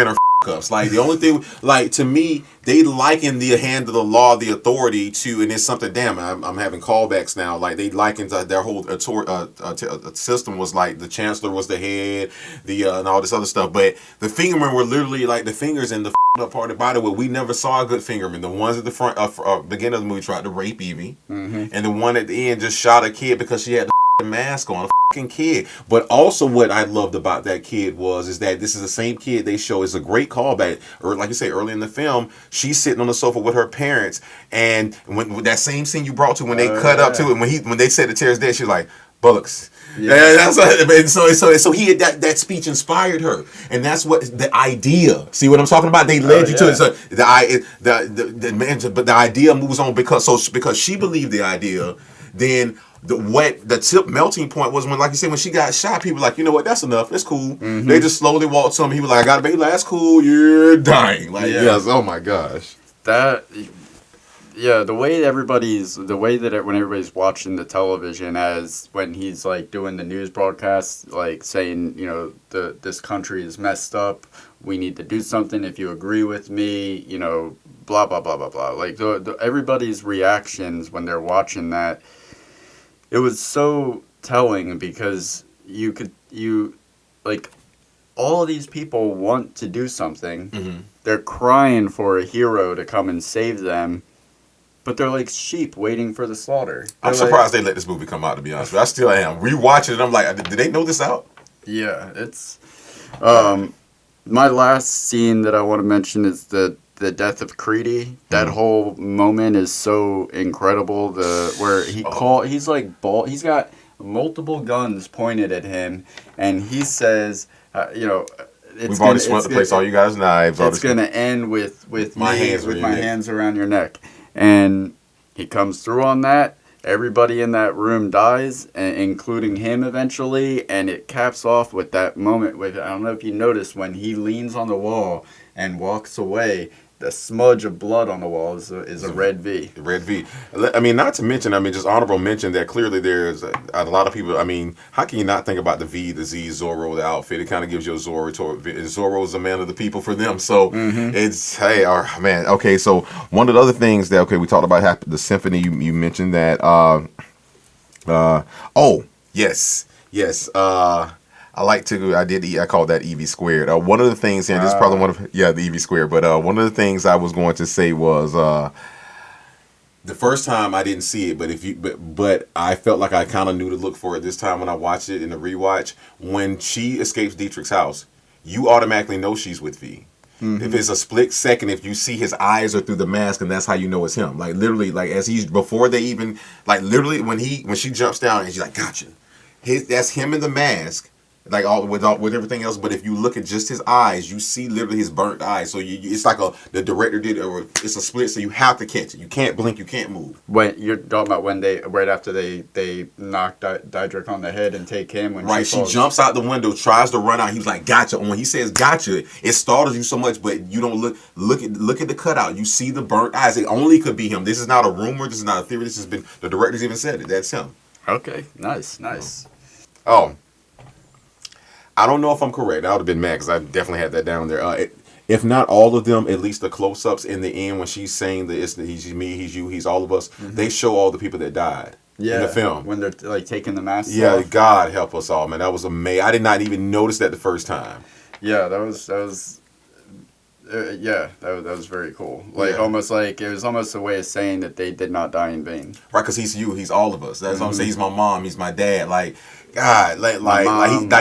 are ups. Like, the only thing, like, to me, they liken the hand of the law, the authority to, and it's something, damn, I'm having callbacks now. Like, they likened their whole system was like the chancellor was the head, and all this other stuff. But the fingermen were literally like the fingers in the up part of the body where we never saw a good fingerman. The ones at the front, beginning of the movie tried to rape Evie, and the one at the end just shot a kid because she had the mask on. Kid. But also what I loved about that kid is that this is the same kid they show is a great callback, or like you say early in the film, she's sitting on the sofa with her parents, and when that same scene you brought to when they cut up to it, when they said the tears dead, she's like, Bullocks. Yeah, that's what, and so he had that speech inspired her, and that's what the idea. See what I'm talking about? They led you to it. So but the idea moves on because she believed the idea, then. The tip melting point was when, like you said, when she got shot, people were like, you know what, that's enough, that's cool. They just slowly walked to him. He was like, I got a baby, that's cool, you're dying. Like, yes, oh my gosh. The way that when everybody's watching the television, as when he's like doing the news broadcasts, like saying, this country is messed up, we need to do something. If you agree with me, blah blah blah blah blah. Like everybody's reactions when they're watching that. It was so telling because all of these people want to do something. They're crying for a hero to come and save them, but they're like sheep waiting for the slaughter. I'm surprised they let this movie come out, to be honest with you. I still am. Rewatching it, I'm like, did they know this out? Yeah, it's... my last scene that I want to mention is the death of Creedy. That whole moment is so incredible. Where he's like bald. He's got multiple guns pointed at him, and he says, we've already swept the place. All you guys' knives. It's gonna end with my hands around your neck, and he comes through on that. Everybody in that room dies, including him eventually, and it caps off with that moment. I don't know if you noticed when he leans on the wall and walks away. The smudge of blood on the wall is a red V. Red V. I mean, not to mention, just honorable mention that clearly there's a lot of people. I mean, how can you not think about the V, the Z, Zorro, the outfit? It kind of gives you a Zorro. Zorro's a man of the people for them. So it's, hey, man. Okay, so one of the other things that, we talked about the symphony. You mentioned that. Yes. I call that EV squared. One of the things, and this is probably the EV squared, but one of the things I was going to say was, the first time I didn't see it, but I felt like I kind of knew to look for it this time when I watched it in the rewatch. When she escapes Dietrich's house, you automatically know she's with V. If it's a split second, if you see his eyes are through the mask, and that's how you know it's him. Like literally, like as he's before they even like literally when she jumps down and she's like, gotcha. That's him in the mask. Like with everything else, but if you look at just his eyes, you see literally his burnt eyes. So it's like the director did, or it's a split. So you have to catch it. You can't blink. You can't move. When you're talking about when right after they knock Dietrich on the head and take him, when she jumps out the window, tries to run out. He was like, "Gotcha!" And when he says "Gotcha," it startles you so much, but you don't look at the cutout. You see the burnt eyes. It only could be him. This is not a rumor. This is not a theory. This has been the director's even said it. That's him. Okay, nice. Oh. I don't know if I'm correct. I would have been mad because I definitely had that down there. If not all of them, at least the close-ups in the end when she's saying that he's me, he's you, he's all of us. They show all the people that died in the film. When they're like taking the masks off. Yeah, God help us all, man. That was amazing. I did not even notice that the first time. Yeah, that was very cool. Almost like it was almost a way of saying that they did not die in vain. Right, because he's you, he's all of us. That's what I'm saying. He's my mom, he's my dad. Like, God, like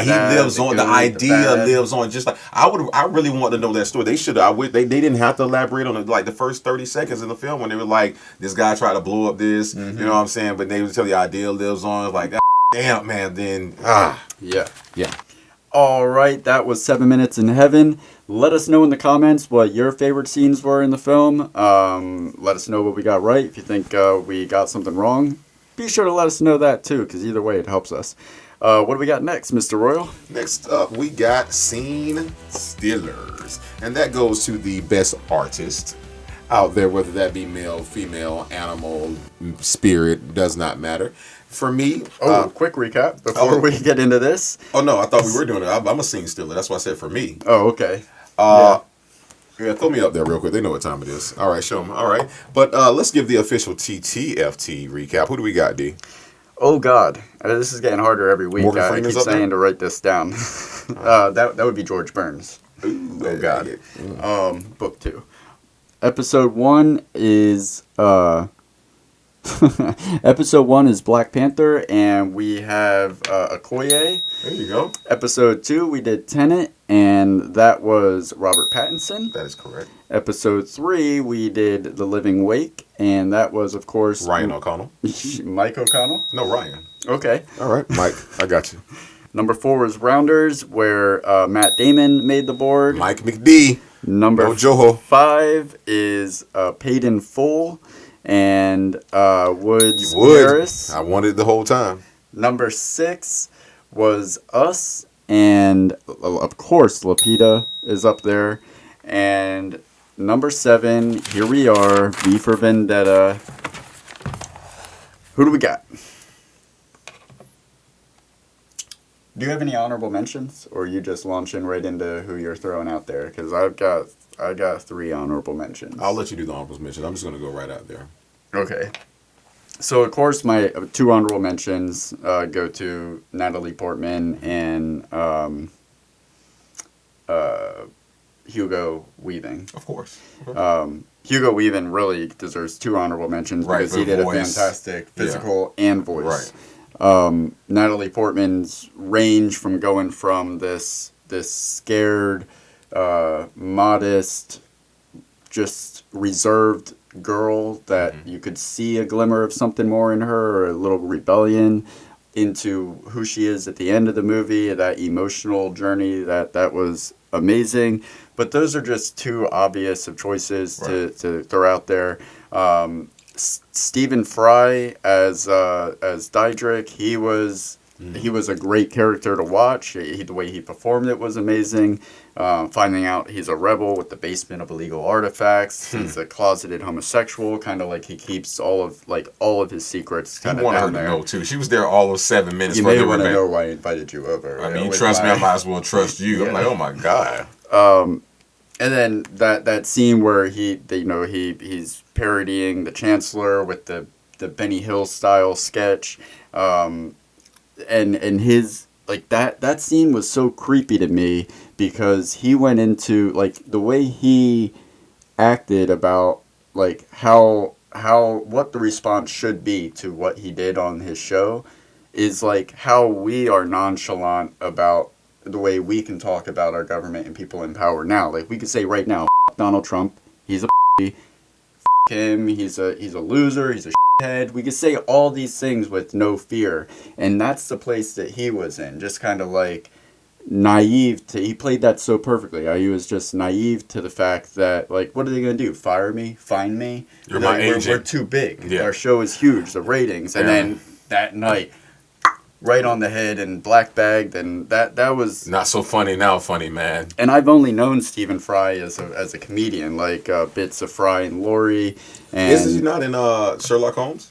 he lives on. The idea the lives on. Just like I really want to know that story. They should. I wish they didn't have to elaborate on it. Like the first 30 seconds in the film when they were like, this guy tried to blow up this. You know what I'm saying? But they would tell the idea lives on. Like, damn man. Then yeah. yeah. All right, that was 7 Minutes in Heaven. Let us know in the comments what your favorite scenes were in the film. Let us know what we got right. If you think we got something wrong, be sure to let us know that too, because either way it helps us. What do we got next, Mr. Royal? Next up, we got Scene Stealers. And that goes to the best artist out there, whether that be male, female, animal, spirit, does not matter. For me... quick recap before we get into this. Oh, no, I thought we were doing it. I'm a scene stealer. That's why I said for me. Oh, okay. Yeah, throw me up there real quick. They know what time it is. All right, show them. All right. But let's give the official TTFT recap. Who do we got, D? Oh, God. This is getting harder every week. Morgan I Freeman's keep up there? saying to write this down. That would be George Burns. Ooh, Oh, God. Book 2. Episode 1 is... Episode 1 is Black Panther, and we have Okoye. There you go. Episode 2, we did Tenet, and that was Robert Pattinson. That is correct. Episode 3, we did The Living Wake, and that was, of course... Ryan O'Connell. Mike O'Connell? No, Ryan. Okay. All right, Mike, I got you. Number 4 was Rounders, where Matt Damon made the board. Mike McD. Number No Joho. 5 is Paid in Full, and Woods Harris. I wanted the whole time. Number 6 was Us, and of course Lapita is up there. And number 7, here we are, V for Vendetta. Who do we got? Do you have any honorable mentions, or are you just launching right into who you're throwing out there? Because I got 3 honorable mentions. I'll let you do the honorable mentions. I'm just going to go right out there. Okay. So, of course, my 2 honorable mentions go to Natalie Portman and Hugo Weaving. Of course. Hugo Weaving really deserves 2 honorable mentions because he did a fantastic physical and voice. Right. Natalie Portman's range from going from this scared, modest, just reserved girl that you could see a glimmer of something more in her, or a little rebellion, into who she is at the end of the movie, that emotional journey that was amazing. But those are just 2 obvious of choices to throw out there. Stephen Fry as Diedrich, he was a great character to watch. The way he performed it was amazing. Finding out he's a rebel with the basement of illegal artifacts. He's a closeted homosexual, kind of like he keeps all of his secrets kind of down there. I wanted her to know too. She was there all of 7 minutes. You may want to know why I invited you over. I mean, you trust me, I might as well trust you. Yeah. I'm like, oh my God. And then that scene where he's parodying the Chancellor with the Benny Hill style sketch, and his that scene was so creepy to me because he went into the way he acted about how what the response should be to what he did on his show is how we are nonchalant about the way we can talk about our government and people in power now. We could say right now, Donald Trump, he's a him, he's a loser, he's a shithead. We could say all these things with no fear, and that's the place that he was in, just kind of naive to. He played that so perfectly. He was just naive to the fact that what are they gonna do? Fire me? Find me? You're my agent. We're too big. Yeah. Our show is huge. The ratings, and then that night, right on the head and black bagged, and that was not so funny now. Funny, man. And I've only known Stephen Fry as a comedian, bits of Fry and Laurie. And isn't he not in Sherlock Holmes?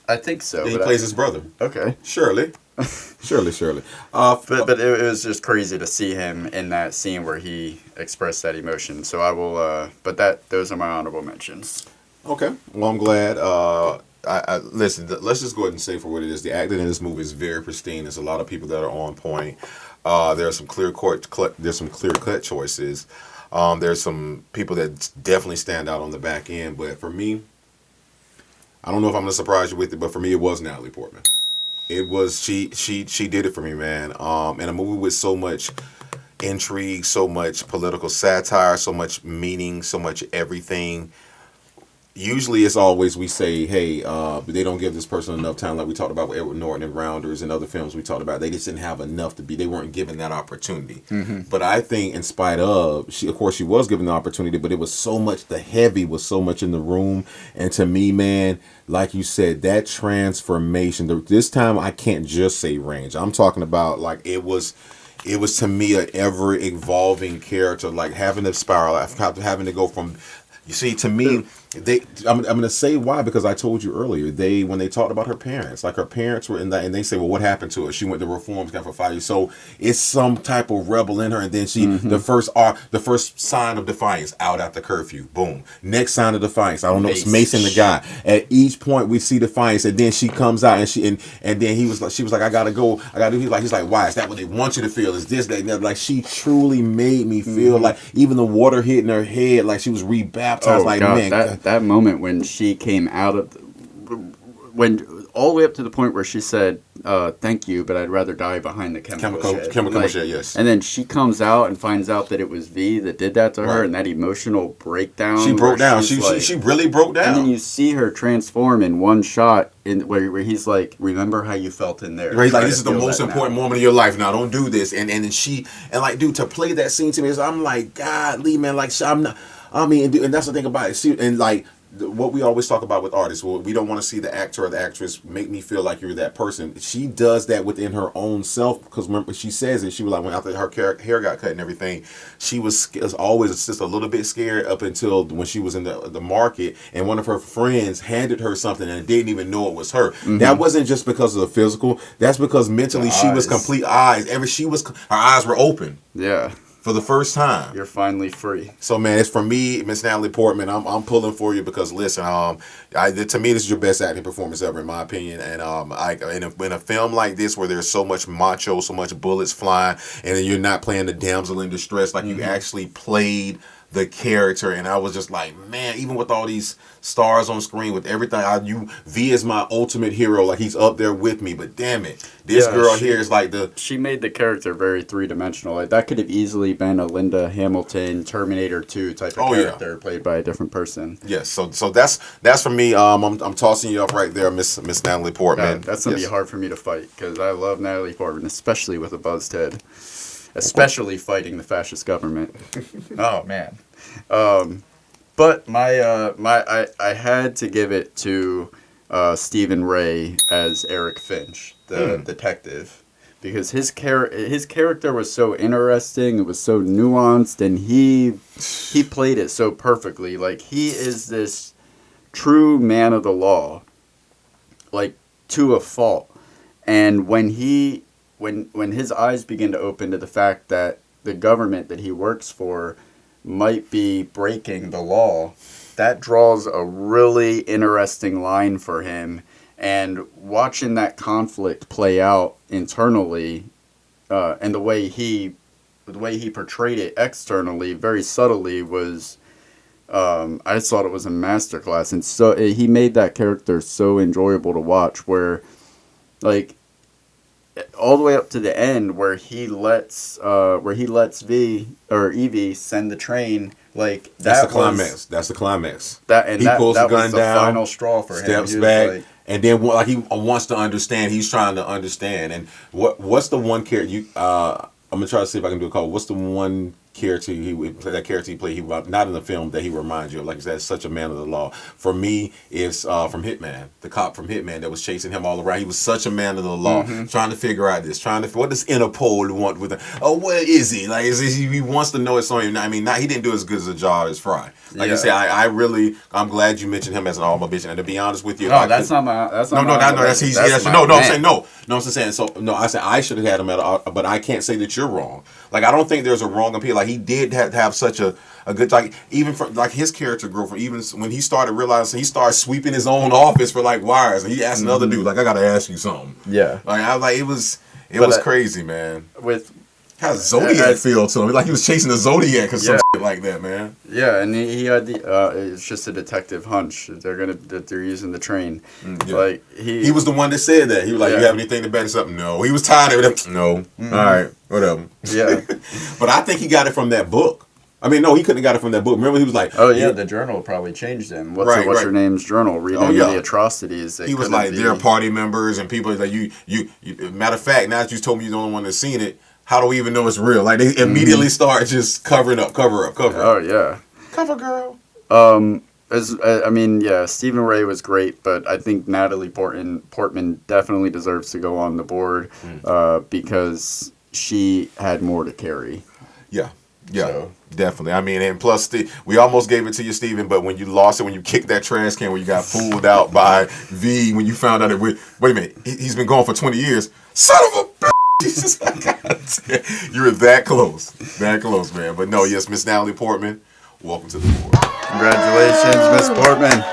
I think so. Yeah, he plays his brother. Okay. Shirley. But it was just crazy to see him in that scene where he expressed that emotion. So I will. But those are my honorable mentions. Okay. Well, I'm glad. Listen, let's just go ahead and say for what it is. The acting in this movie is very pristine. There's a lot of people that are on point. There are some clear-cut choices. There's some people that definitely stand out on the back end. But for me, I don't know if I'm going to surprise you with it, but for me, it was Natalie Portman. It was she did it for me, man. And a movie with so much intrigue, so much political satire, so much meaning, so much everything. Usually it's always we say, hey, they don't give this person enough time, like we talked about with Edward Norton and Rounders and other films we talked about. They just didn't have enough they weren't given that opportunity. But I think in spite of, she was given the opportunity, but it was so much, the heavy was so much in the room. And to me, man, like you said, that transformation, this time I can't just say range. I'm talking about like it was to me an ever evolving character, like having to spiral, having to go from, you see, to me, I'm gonna say why, because I told you earlier, when they talked about her parents, like her parents were in that, and they say, well, what happened to her? She went to reform camp for 5 years. So it's some type of rebel in her, and then she the first sign of defiance out after curfew, boom. Next sign of defiance, I don't know, it's Mason the guy. At each point we see defiance, and then she comes out and she and then she was like, I gotta go, he's like, why? Is that what they want you to feel? Is this, that, and that? Like, she truly made me feel like even the water hitting her head, like she was rebaptized. Like, God, man, that moment when she came out of when all the way up to the point where she said, thank you, but I'd rather die behind the chemical shed, yes. And then she comes out and finds out that it was V that did that to her, and that emotional breakdown. She broke down. She really broke down. And then you see her transform in one shot, where he's like, remember how you felt in there. Right, he's like, this is the most important moment of your life. Now, don't do this. And like, dude, to play that scene to me, I'm like, God, Lee, man, like, I'm not. I mean, and that's the thing about it. See, and like what we always talk about with artists, well, we don't want to see the actor or the actress make me feel like you're that person. She does that within her own self, because remember, she says it. She was like, when after her hair got cut and everything, she was always just a little bit scared up until when she was in the market, and one of her friends handed her something and didn't even know it was her. That wasn't just because of the physical. That's because mentally she was complete eyes. Her eyes were open. Yeah. For the first time. You're finally free. So, man, it's for me, Miss Natalie Portman. I'm pulling for you because, listen, to me, this is your best acting performance ever, in my opinion. And in a film like this, where there's so much macho, so much bullets flying, and then you're not playing the damsel in distress, like you actually played the character. And I was just like, man, even with all these stars on screen, with everything, V is my ultimate hero. Like, he's up there with me. But damn it, this girl here is like she made the character very three-dimensional. Like, that could have easily been a Linda Hamilton Terminator 2 type of character played by a different person. Yes, so that's for me. I'm tossing you up right there, Miss Natalie Portman. That's gonna be hard for me to fight, because I love Natalie Portman, especially with a buzzed head, especially fighting the fascist government. Oh man. But I had to give it to Stephen Ray as Eric Finch, the detective, because his character was so interesting. It was so nuanced, and he played it so perfectly. Like, he is this true man of the law, like, to a fault. And when his eyes begin to open to the fact that the government that he works for might be breaking the law, that draws a really interesting line for him. And watching that conflict play out internally, and the way he portrayed it externally, very subtly, was I just thought it was a masterclass. And so he made that character so enjoyable to watch, where, like, all the way up to the end, where he lets V or Evie send the train. Like, that's the climax. That's the climax. He pulls the gun down, final straw for him. Steps back, and then like he wants to understand. He's trying to understand. And what's the one character I'm gonna try to see if I can do a call. What's the one character he played, not in the film, that he reminds you of? Like, that's such a man of the law. For me, it's from Hitman, the cop from Hitman that was chasing him all around. He was such a man of the law, trying to figure out this, what does Interpol want with him? Oh, where is he? Like, he wants to know it's on him. I mean, he didn't do as good as a job as Fry. Like you say, I'm glad you mentioned him as an alma bitch. And to be honest with you, I'm saying I should have had him but I can't say that you're wrong. Like, I don't think there's a wrong appeal. Like, he did have such a good, like, even from, like, his character growth, from even when he started realizing, he started sweeping his own office for, like, wires, and he asked another dude, like, I gotta ask you something. Yeah. Like, it was crazy, man. With Had a Zodiac feel to him. Like he was chasing the Zodiac or some shit like that, man. Yeah, and he had the. It's just a detective hunch that they're using the train. Yeah. Like he was the one that said that. He was like, "You have anything to back this up?" No. He was tired of it. No. All right, whatever. Yeah. But I think he got it from that book. I mean, no, he couldn't have got it from that book. Remember, he was like, "Oh yeah, the journal probably changed him. What's your name's journal? Reading the atrocities." He was like, "They're party members and people like you. Matter of fact, now that you told me you're the only one that's seen it, how do we even know it's real?" Like they immediately start just cover up. Oh yeah, cover girl. Stephen Ray was great, but I think Natalie Portman definitely deserves to go on the board because she had more to carry. Yeah. Yeah, definitely. I mean, and plus, we almost gave it to you, Steven, but when you lost it, when you kicked that trash can, when you got fooled out by V, when you found out that wait a minute, he's been gone for 20 years. Son of a bitch! Jesus, you were that close, man. But no, yes, Miss Natalie Portman, welcome to the board. Congratulations, Miss Portman.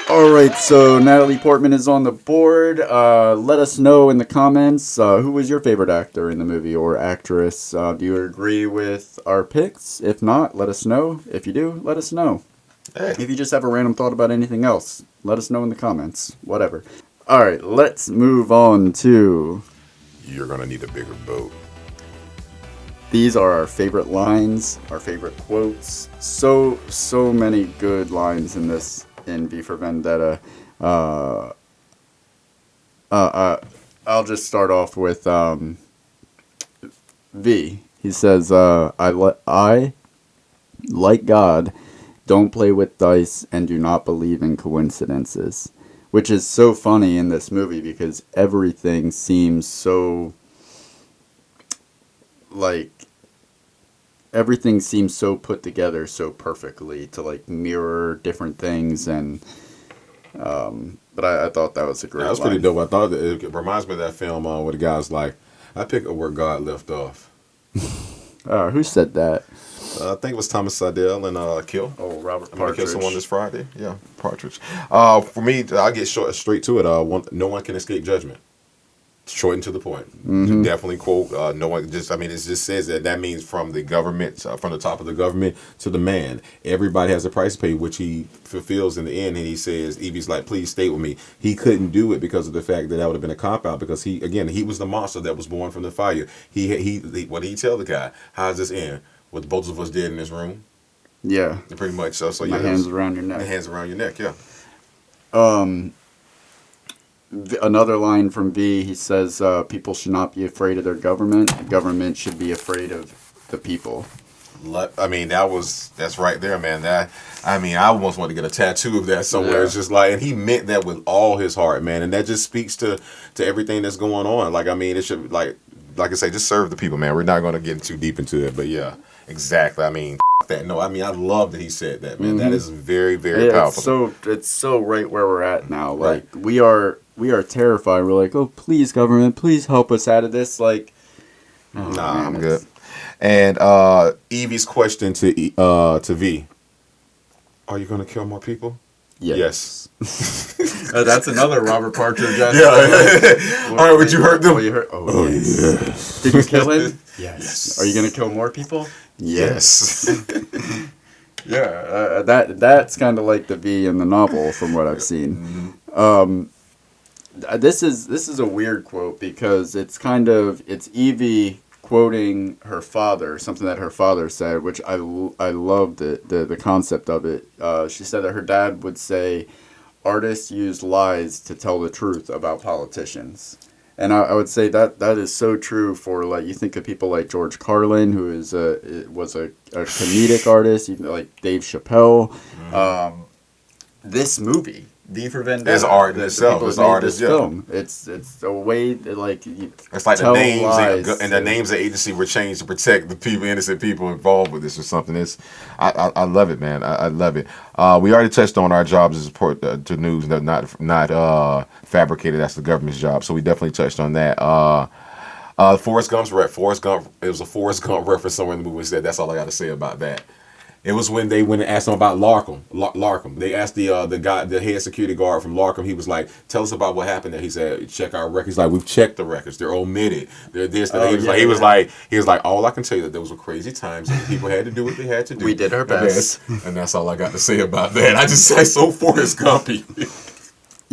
All right, so Natalie Portman is on the board. Let us know in the comments who was your favorite actor in the movie or actress. Do you agree with our picks? If not, let us know. If you do, let us know. Hey. If you just have a random thought about anything else, let us know in the comments. Whatever. All right, let's move on to... You're going to need a bigger boat. These are our favorite lines, our favorite quotes. So many good lines in this. In V for Vendetta. I'll just start off with V. He says, I, like God, don't play with dice and do not believe in coincidences. Which is so funny in this movie because everything seems so... everything seems so put together so perfectly to mirror different things but I thought that was a great line. That was pretty dope. I thought it reminds me of that film where the guy's like, I pick up where God left off. Who said that? I think it was Thomas Seidel and Kill. Oh, Robert Partridge. I'm gonna kill someone this Friday. Yeah, Partridge. For me, I get straight to it. No one can escape judgment. Short and to the point. Mm-hmm. Definitely quote. No one it just says that means from the government, from the top of the government to the man. Everybody has a price to pay, which he fulfills in the end. And he says, Evie's like, please stay with me. He couldn't do it because of the fact that would have been a cop out because he was the monster that was born from the fire. He what did he tell the guy? How does this end? With both of us dead in this room? Yeah. Pretty much. So my hands around your neck. My hands around your neck. Yeah. Another line from V, he says, people should not be afraid of their government. The government should be afraid of the people. I mean, that's right there, man. I almost want to get a tattoo of that somewhere. Yeah. It's just like, and he meant that with all his heart, man. And that just speaks to everything that's going on. Like, I mean, it should, like I say, just serve the people, man. We're not going to get too deep into it, but yeah, exactly. I mean, that. No, I mean, I love that he said that, man. Mm-hmm. That is very, very powerful. It's so right where we're at now. Like, we are terrified. We're like, oh, please, government, please help us out of this. Like, I'm good. And Evie's question to V: are you going to kill more people? Yes. That's another Robert Partridge. Yeah. All right, would you hurt them? Oh, yes. Did you kill him? Yes. Are you going to kill more people? Yes. Yeah, that's kind of like the V in the novel from what I've seen. This is a weird quote because it's Evie quoting her father, something that her father said, which I loved the concept of it. She said that her dad would say, artists use lies to tell the truth about politicians. And I would say that is so true for, like, you think of people like George Carlin, who was a comedic artist, even like Dave Chappelle. This movie, V for Vendetta, as art in itself, as art as film. It's a way that, like, it's like the names and the names of the agency were changed to protect the people, innocent people involved with this or something. I love it, man. I love it. We already touched on our jobs as support to news, not fabricated. That's the government's job. So we definitely touched on that. Forrest Gump's Forrest Gump. It was a Forrest Gump reference somewhere in the movie. Said that's all I got to say about that. It was when they went and asked him about Larkham. Larkham. They asked the guy, the head security guard from Larkham. He was like, "Tell us about what happened there." He said, "Check our records." Like, we've checked the records. They're omitted. They're this. He was like, all I can tell you that those were crazy times and people had to do what they had to do. We did our best, and that's all I got to say about that. I just say so Forrest Gumpy.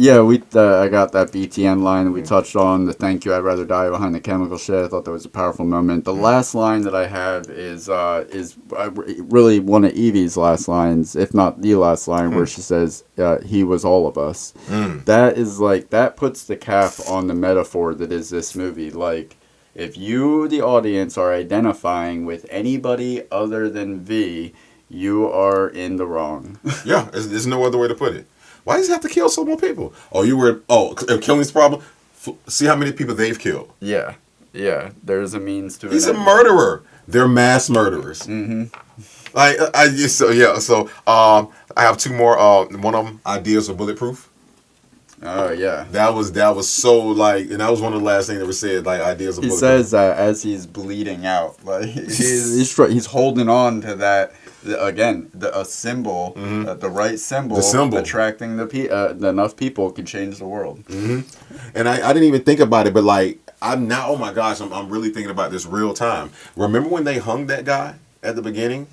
Yeah, I got that BTN line that we touched on, the thank you, I'd rather die behind the chemical shed. I thought that was a powerful moment. The last line that I have is really one of Evie's last lines, if not the last line, where she says, he was all of us. That is like, that puts the cap on the metaphor that is this movie. Like, if you, the audience, are identifying with anybody other than V, you are in the wrong. Yeah, there's no other way to put it. Why does he have to kill so more people? Killing's problem? See how many people they've killed. Yeah, there's a means to it. He's a murderer. They're mass murderers. Mm-hmm. I have two more. One of them, ideas of bulletproof. Oh, yeah. That was so, like, and that was one of the last things that was said, like, ideas of bulletproof. He says that as he's bleeding out. Like, he's holding on to that. Again, a symbol, the right symbol, attracting enough people can change the world. Mm-hmm. And I didn't even think about it, but like I'm now, oh my gosh, I'm really thinking about this real time. Remember when they hung that guy at the beginning?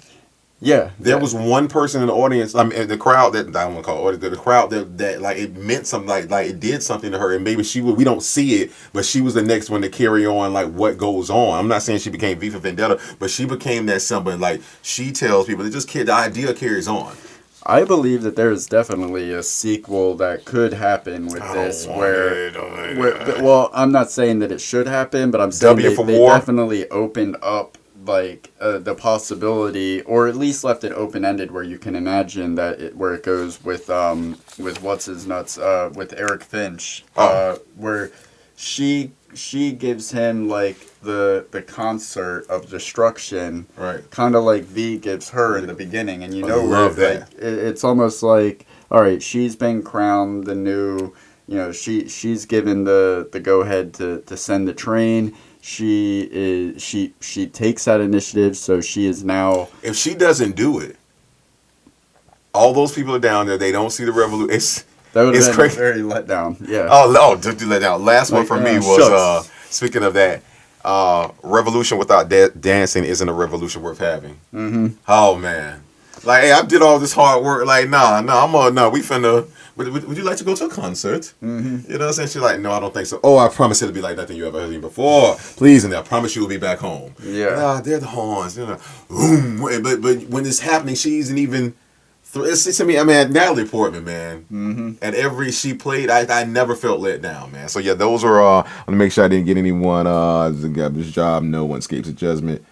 Yeah, there was one person in the audience. I mean, the crowd that I don't want to call it the crowd that like it meant something, like it did something to her, and maybe we don't see it, but she was the next one to carry on like what goes on. I'm not saying she became V for Vendetta, but she became that symbol. And, like she tells people, the idea carries on. I believe that there is definitely a sequel that could happen with this, well, I'm not saying that it should happen, but I'm saying they definitely opened up like the possibility, or at least left it open-ended, where you can imagine that where it goes with what's his nuts with Eric Finch, where she gives him like the concert of destruction, right? Kind of like V gives her in the beginning, and love that. Like, it's almost like, all right, she's been crowned the new, she's given the go ahead to send the train. She takes that initiative, so she is now. If she doesn't do it, all those people are down there. They don't see the revolution. That would have been crazy. Very let down. Yeah. Do let down. Last one for me was speaking of that. Revolution without dancing isn't a revolution worth having. Mm-hmm. Oh man, like hey, I did all this hard work. Like we finna. Would you like to go to a concert? Mm-hmm. You know what I'm saying? She's like, no, I don't think so. Oh, I promise it'll be like nothing you ever heard before. Please, and I promise you will be back home. Yeah. They're the horns. Boom. But when it's happening, she isn't even. It's to me, I mean, Natalie Portman, man. Mm-hmm. And every she played, I never felt let down, man. So yeah, those are. I want to make sure I didn't get anyone. Got this job. No one escapes a judgment.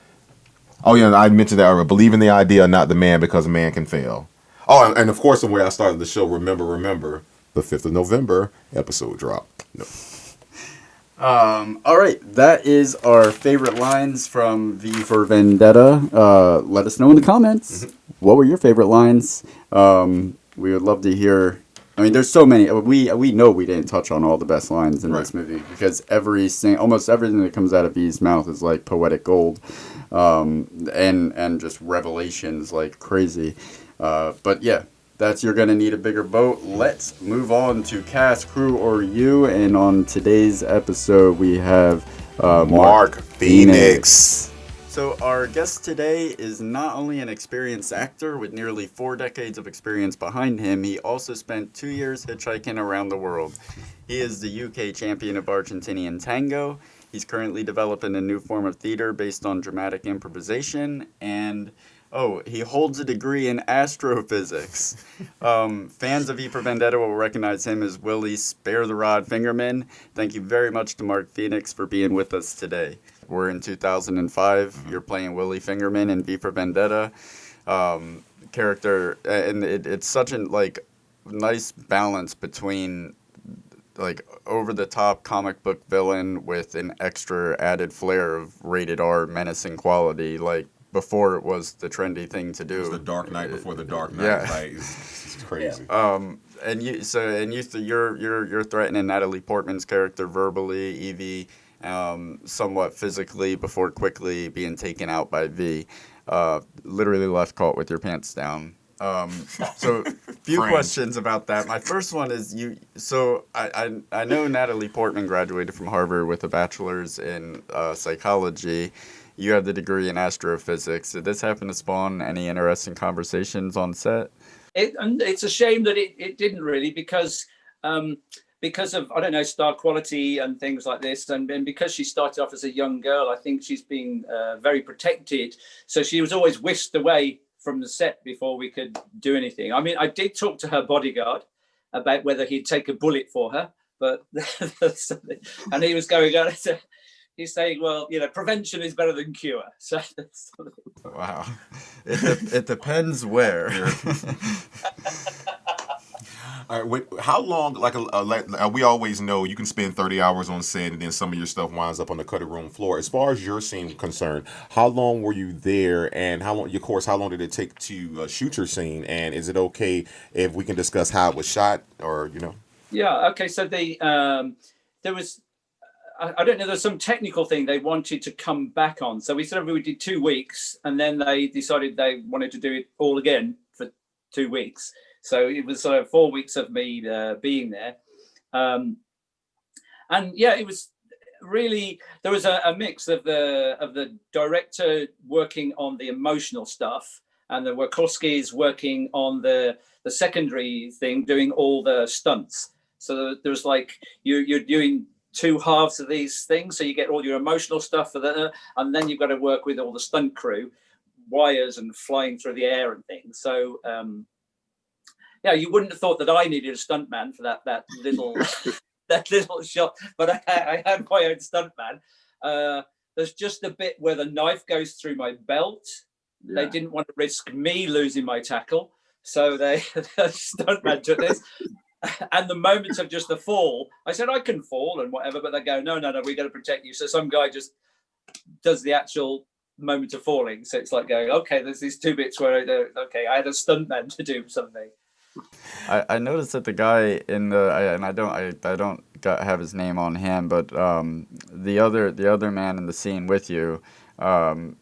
Oh yeah, I mentioned that earlier. Believe in the idea, not the man, because a man can fail. Oh, and of course, the way I started the show, remember, the 5th of November episode drop. No. All right, that is our favorite lines from V for Vendetta. Let us know in the comments. Mm-hmm. What were your favorite lines? We would love to hear. I mean, there's so many. We know we didn't touch on all the best lines in this movie, because almost everything that comes out of V's mouth is like poetic gold, and just revelations like crazy. But yeah, that's You're Gonna Need a Bigger Boat. Let's move on to Cast, Crew, or You. And on today's episode, we have Mark Fxxks. So our guest today is not only an experienced actor with nearly 4 decades of experience behind him, he also spent 2 years hitchhiking around the world. He is the UK champion of Argentinian tango. He's currently developing a new form of theater based on dramatic improvisation, and he holds a degree in astrophysics. Fans of V for Vendetta will recognize him as Willie Spare the Rod Fingerman. Thank you very much to Mark Fxxks for being with us today. We're in 2005. You're playing Willie Fingerman in V for Vendetta. Character, and it's such a nice balance between over-the-top comic book villain with an extra added flair of rated R menacing quality. Before it was the trendy thing to do. It was the Dark Knight before the Dark Knight. Yeah. It's crazy. You're threatening Natalie Portman's character verbally. Evie somewhat physically before quickly being taken out by V. Literally left caught with your pants down. So few Friends. questions about that. My first one is so I know Natalie Portman graduated from Harvard with a bachelor's in psychology. You have the degree in astrophysics. Did this happen to spawn any interesting conversations on set? And it's a shame that it didn't really, because of, I don't know, star quality and things like this, and because she started off as a young girl, I think she's been very protected. So she was always whisked away from the set before we could do anything. I mean, I did talk to her bodyguard about whether he'd take a bullet for her, but and he was going on. He's saying, well, prevention is better than cure. So wow, it depends where. All right, wait, how long? Like we always know, you can spend 30 hours on set, and then some of your stuff winds up on the cutting room floor. As far as your scene concerned, how long were you there, and how long? Of course, how long did it take to shoot your scene? And is it okay if we can discuss how it was shot, or Yeah. Okay. So there was. I don't know, there's some technical thing they wanted to come back on. So we did 2 weeks, and then they decided they wanted to do it all again for 2 weeks. So it was sort of 4 weeks of me being there. And yeah, it was really, there was a mix of the director working on the emotional stuff, and the Wachowskis working on the secondary thing, doing all the stunts. So there's like, you're doing 2 halves of these things, so you get all your emotional stuff for that, and then you've got to work with all the stunt crew, wires and flying through the air and things. So yeah, you wouldn't have thought that I needed a stuntman for that little that little shot, but I had my own stuntman. There's just a bit where the knife goes through my belt. Yeah. They didn't want to risk me losing my tackle, so the stuntman took this. And the moment of just the fall, I said, I can fall and whatever, but they go, no, we got to protect you. So some guy just does the actual moment of falling. So it's like going, okay, there's these 2 bits where, okay, I had a stuntman to do something. I noticed that the guy in the, and I don't have his name on hand, but the other man in the scene with you, I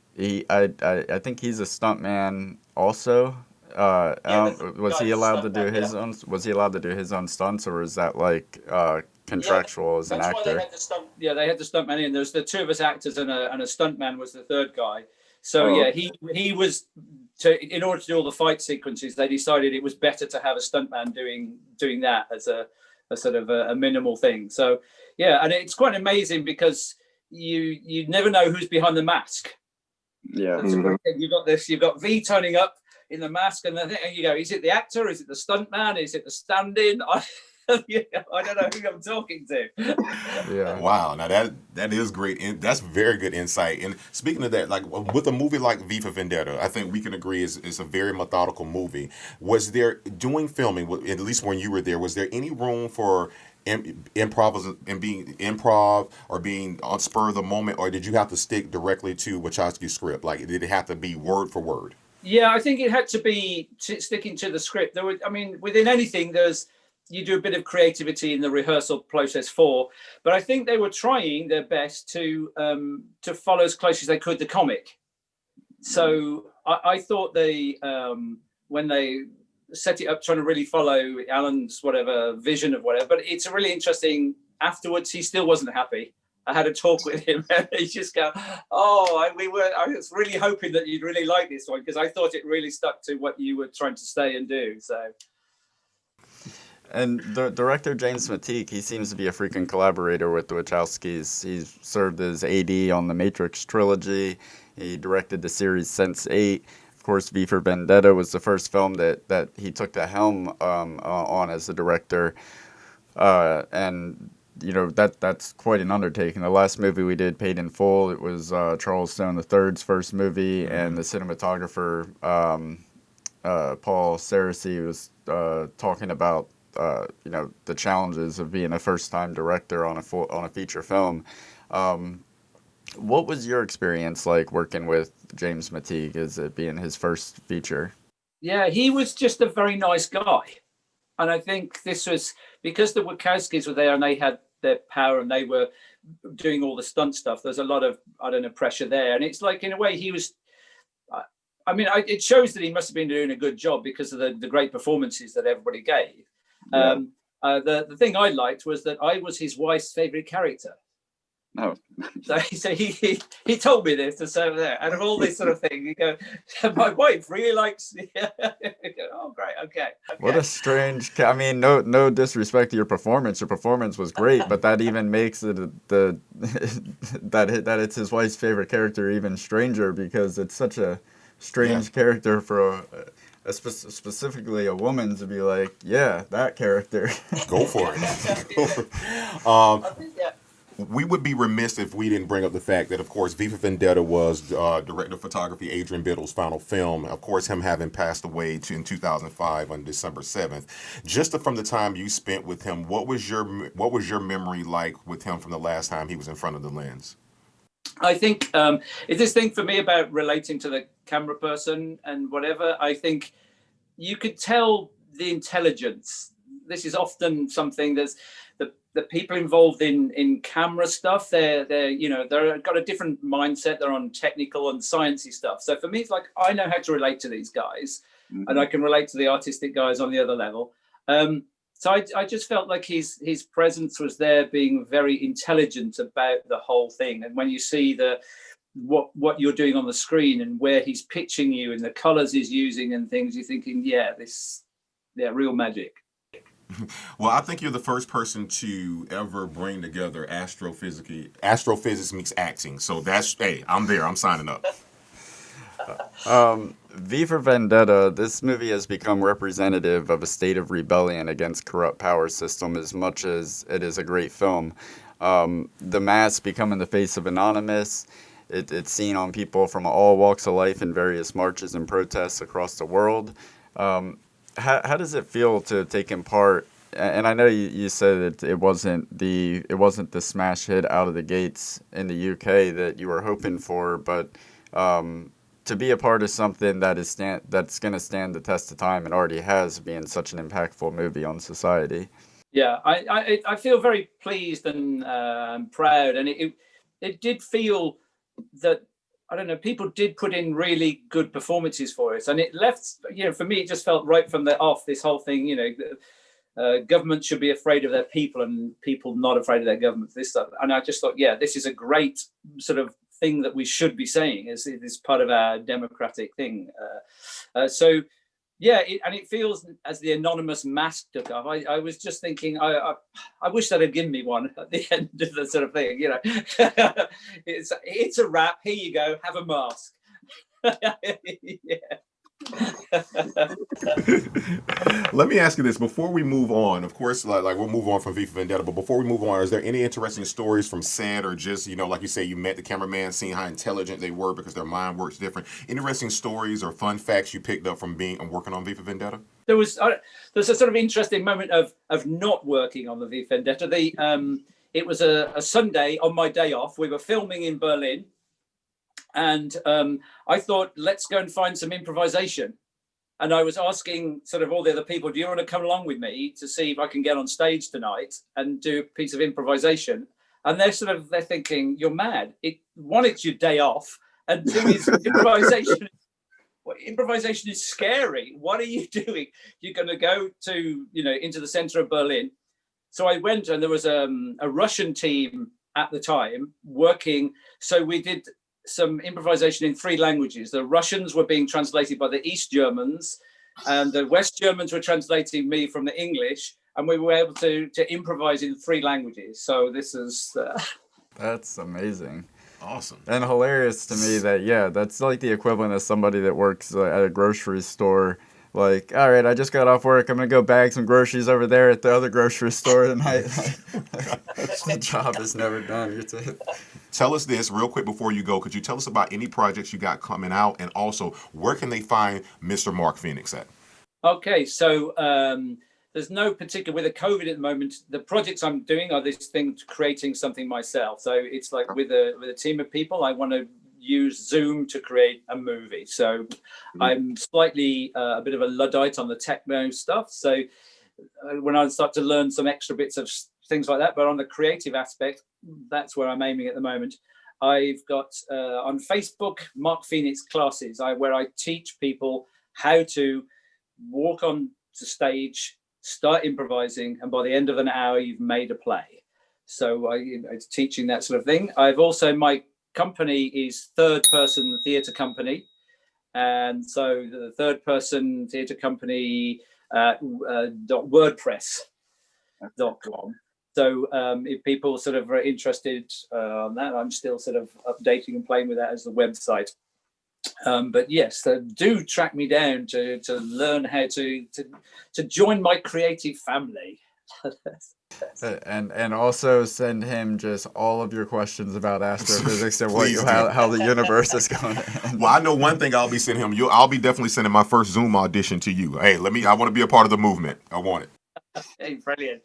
think he's a stuntman also. Was he allowed to do his own? Was he allowed to do his own stunts, or is that like contractual as an actor? Why they had the stunt. Yeah, they had the stuntman in. There's the 2 of us actors, and a stuntman was the 3rd guy. So he was in order to do all the fight sequences. They decided it was better to have a stuntman doing that as a sort of a minimal thing. So yeah, and it's quite amazing because you never know who's behind the mask. Yeah, you've got V turning up in the mask, and then you go, is it the actor? Is it the stuntman? Is it the stand-in? I don't know who I'm talking to. Yeah. Wow. Now that is great. That's very good insight. And speaking of that, like with a movie like V for Vendetta, I think we can agree it's a very methodical movie. Was there, doing filming, at least when you were there, was there any room for improv or being on spur of the moment, or did you have to stick directly to Wachowski's script? Like, did it have to be word for word? Yeah, I think it had to be sticking to the script. Within anything, you do a bit of creativity in the rehearsal process but I think they were trying their best to follow as close as they could the comic. So I thought they, when they set it up, trying to really follow Alan's whatever vision of whatever, but it's really interesting. Afterwards, he still wasn't happy. I had a talk with him, and he just go, I was really hoping that you'd really like this one, because I thought it really stuck to what you were trying to say and do. So. And the director, James Mateek, he seems to be a freaking collaborator with the Wachowskis. He's served as AD on the Matrix trilogy. He directed the series Sense8. Of course, V for Vendetta was the first film that he took the helm on as the director. And that's quite an undertaking. The last movie we did, Paid in Full, it was Charles Stone III's first movie, and the cinematographer Paul Saracey was talking about the challenges of being a first-time director on a feature film. What was your experience like working with James Mateek, as it being his first feature? Yeah, he was just a very nice guy. And I think this was because the Wachowskis were there and they had their power and they were doing all the stunt stuff. There's a lot of, I don't know, pressure there. And it's like, in a way, he was, I mean, it shows that he must have been doing a good job because of the great performances that everybody gave. Yeah. The thing I liked was that I was his wife's favorite character. Oh. So he told me this, so there, out of all this sort of thing, you go, my wife really likes. Oh, great, okay. What a strange. I mean, no disrespect to your performance. Your performance was great, but that even makes it that it's his wife's favorite character even stranger, because it's such a strange character for specifically a woman to be like, yeah, that character. Go for it. We would be remiss if we didn't bring up the fact that, of course, V for Vendetta was director of photography Adrian Biddle's final film. Of course, him having passed away in 2005 on December 7th. Just from the time you spent with him, what was your memory like with him from the last time he was in front of the lens? I think it's this thing for me about relating to the camera person and whatever. I think you could tell the intelligence. This is often something that's the people involved in camera stuff. They're got a different mindset. They're on technical and sciencey stuff. So for me, it's like I know how to relate to these guys, and I can relate to the artistic guys on the other level. So I just felt like his presence was there, being very intelligent about the whole thing. And when you see what you're doing on the screen and where he's pitching you and the colors he's using and things, you're thinking, real magic. Well, I think you're the first person to ever bring together astrophysics meets acting. So I'm there. I'm signing up. V for Vendetta, this movie has become representative of a state of rebellion against corrupt power system as much as it is a great film. The mask becoming the face of Anonymous, it's seen on people from all walks of life in various marches and protests across the world. How does it feel to have taken part? And I know you said that it wasn't the smash hit out of the gates in the UK that you were hoping for, but to be a part of something that's going to stand the test of time and already has, being such an impactful movie on society. Yeah, I feel very pleased and proud, and it did feel that, I don't know, people did put in really good performances for it, and it left, for me, it just felt right from the off, this whole thing, government should be afraid of their people and people not afraid of their government, this stuff. And I just thought, this is a great sort of thing that we should be saying as it is part of our democratic thing. It feels, as the anonymous mask took off, I was just thinking, I wish they'd have given me one at the end of the sort of thing, it's a wrap, here you go, have a mask. Let me ask you this before we move on. Of course, like we'll move on from V for Vendetta, but before we move on, is there any interesting stories from set, or just, like you say, you met the cameraman, seeing how intelligent they were because their mind works different? Interesting stories or fun facts you picked up from working on V for Vendetta? There's a sort of interesting moment of not working on the V for Vendetta. It was a Sunday on my day off. We were filming in Berlin. And I thought, let's go and find some improvisation. And I was asking sort of all the other people, do you want to come along with me to see if I can get on stage tonight and do a piece of improvisation? And they're thinking, you're mad. One, it's your day off. And two, is improvisation. Improvisation is scary. What are you doing? You're going to go to, into the center of Berlin. So I went, and there was a Russian team at the time working. So we did some improvisation in 3 languages. The Russians were being translated by the East Germans, and the West Germans were translating me from the English, and we were able to improvise in 3 languages. So this is... That's amazing. Awesome. And hilarious to me that, that's like the equivalent of somebody that works at a grocery store. Like, all right, I just got off work. I'm going to go bag some groceries over there at the other grocery store tonight. The job is never done. Tell us this real quick before you go. Could you tell us about any projects you got coming out? And also, where can they find Mr. Mark Fxxks at? Okay, so there's no particular, with the COVID at the moment, the projects I'm doing are this thing, creating something myself. So it's like with a team of people, I want to use Zoom to create a movie. So I'm slightly a bit of a Luddite on the techno stuff. So when I start to learn some extra bits of things like that. But on the creative aspect, that's where I'm aiming at the moment. I've got on Facebook Mark Phoenix classes, where I teach people how to walk on the stage, start improvising, and by the end of an hour, you've made a play. So I'm teaching that sort of thing. I've also, my company is Third Person Theatre Company. And so the Third Person Theatre Company .wordpress.com. So if people sort of are interested on that, I'm still sort of updating and playing with that as the website. But yes, do track me down to learn how to join my creative family. And also send him just all of your questions about astrophysics and how the universe is going to end. Well, I know one thing I'll be sending him. I'll be definitely sending my first Zoom audition to you. Hey, I want to be a part of the movement. I want it. Hey, brilliant.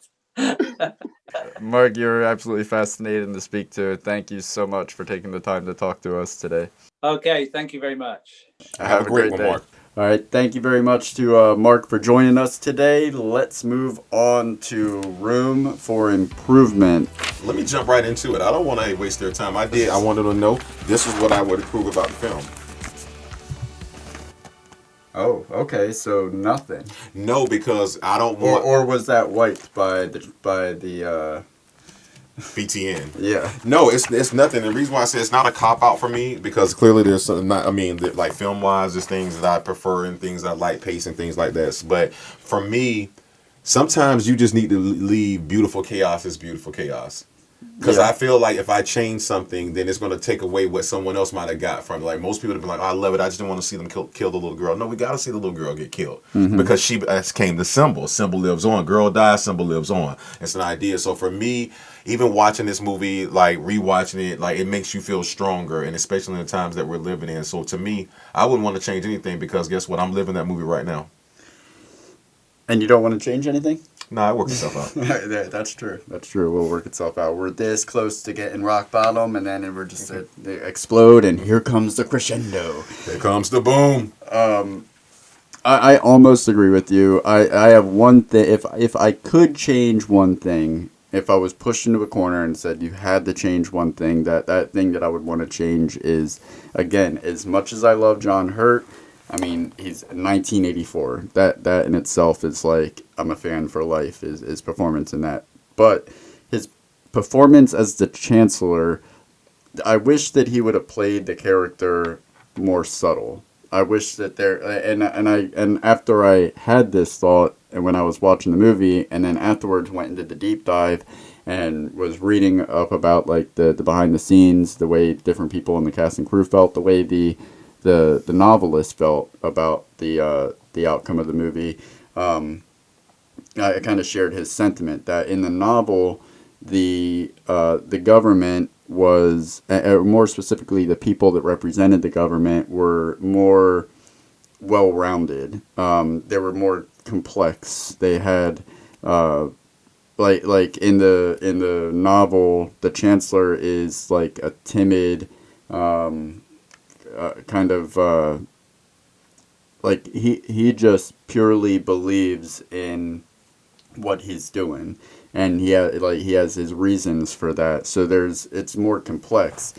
Mark, you're absolutely fascinating to speak to. Thank you so much for taking the time to talk to us today. Okay, thank you very much. Have a great one, day. Mark. All right, thank you very much to Mark for joining us today. Let's move on to Room for Improvement. Let me jump right into it. I don't want to waste their time. I wanted to know, this is what I would approve about the film. Oh, okay, so nothing. No, because I don't want... Or was that wiped by the BTN. Yeah. No, it's nothing. The reason why I say it's not a cop-out for me, because clearly there's some, like film-wise, there's things that I prefer and things I like, pace and things like that. But for me, sometimes you just need to leave beautiful chaos as beautiful chaos. Because I feel like if I change something, then it's going to take away what someone else might have got from it. Like, most people have been like, oh, I love it, I just didn't want to see them kill the little girl. No, we got to see the little girl get killed. Because she became the symbol. Symbol lives on. Girl dies, symbol lives on. It's an idea. So for me, even watching this movie, like rewatching it, like it makes you feel stronger, and especially in the times that we're living in. So to me, I wouldn't want to change anything, because guess what? I'm living that movie right now. And you don't want to change anything? Nah, it works itself out. That's true. That's true. It will work itself out. We're this close to getting rock bottom, and then we're just they explode, and here comes the crescendo. Here comes the boom. I almost agree with you. I have one thing. If I could change one thing, if I was pushed into a corner and said you had to change one thing, that thing that I would want to change is, again, as much as I love John Hurt, I mean, he's 1984. That in itself is like, I'm a fan for life, is performance in that. But his performance as the Chancellor, I wish that he would have played the character more subtle. I wish that and after I had this thought, and when I was watching the movie, and then afterwards went into the deep dive and was reading up about like the behind the scenes, the way different people in the cast and crew felt, the way the novelist felt about the outcome of the movie. I kind of shared his sentiment that in the novel, the government was, more specifically, the people that represented the government were more well-rounded. They were more complex. They had like in the novel, the Chancellor is like a timid. Kind of like he just purely believes in what he's doing, and he has his reasons for that. So it's more complex.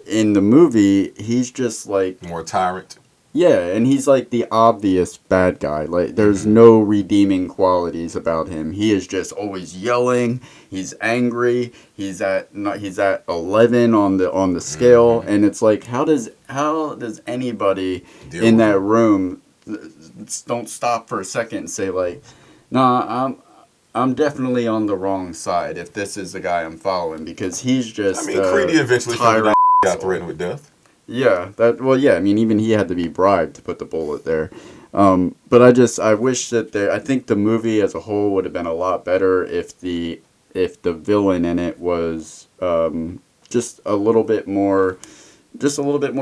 In the movie, he's just like more tyrant. Yeah, and he's like the obvious bad guy. Like, there's no redeeming qualities about him. He is just always yelling. He's angry. He's at 11 on the scale, and it's like, how does anybody in that room don't stop for a second and say like, nah, I'm definitely on the wrong side if this is the guy I'm following, because he's just. I mean, Creedy eventually got threatened with death. Yeah, I mean, even he had to be bribed to put the bullet there. But I wish that I think the movie as a whole would have been a lot better if the villain in it was just a little bit more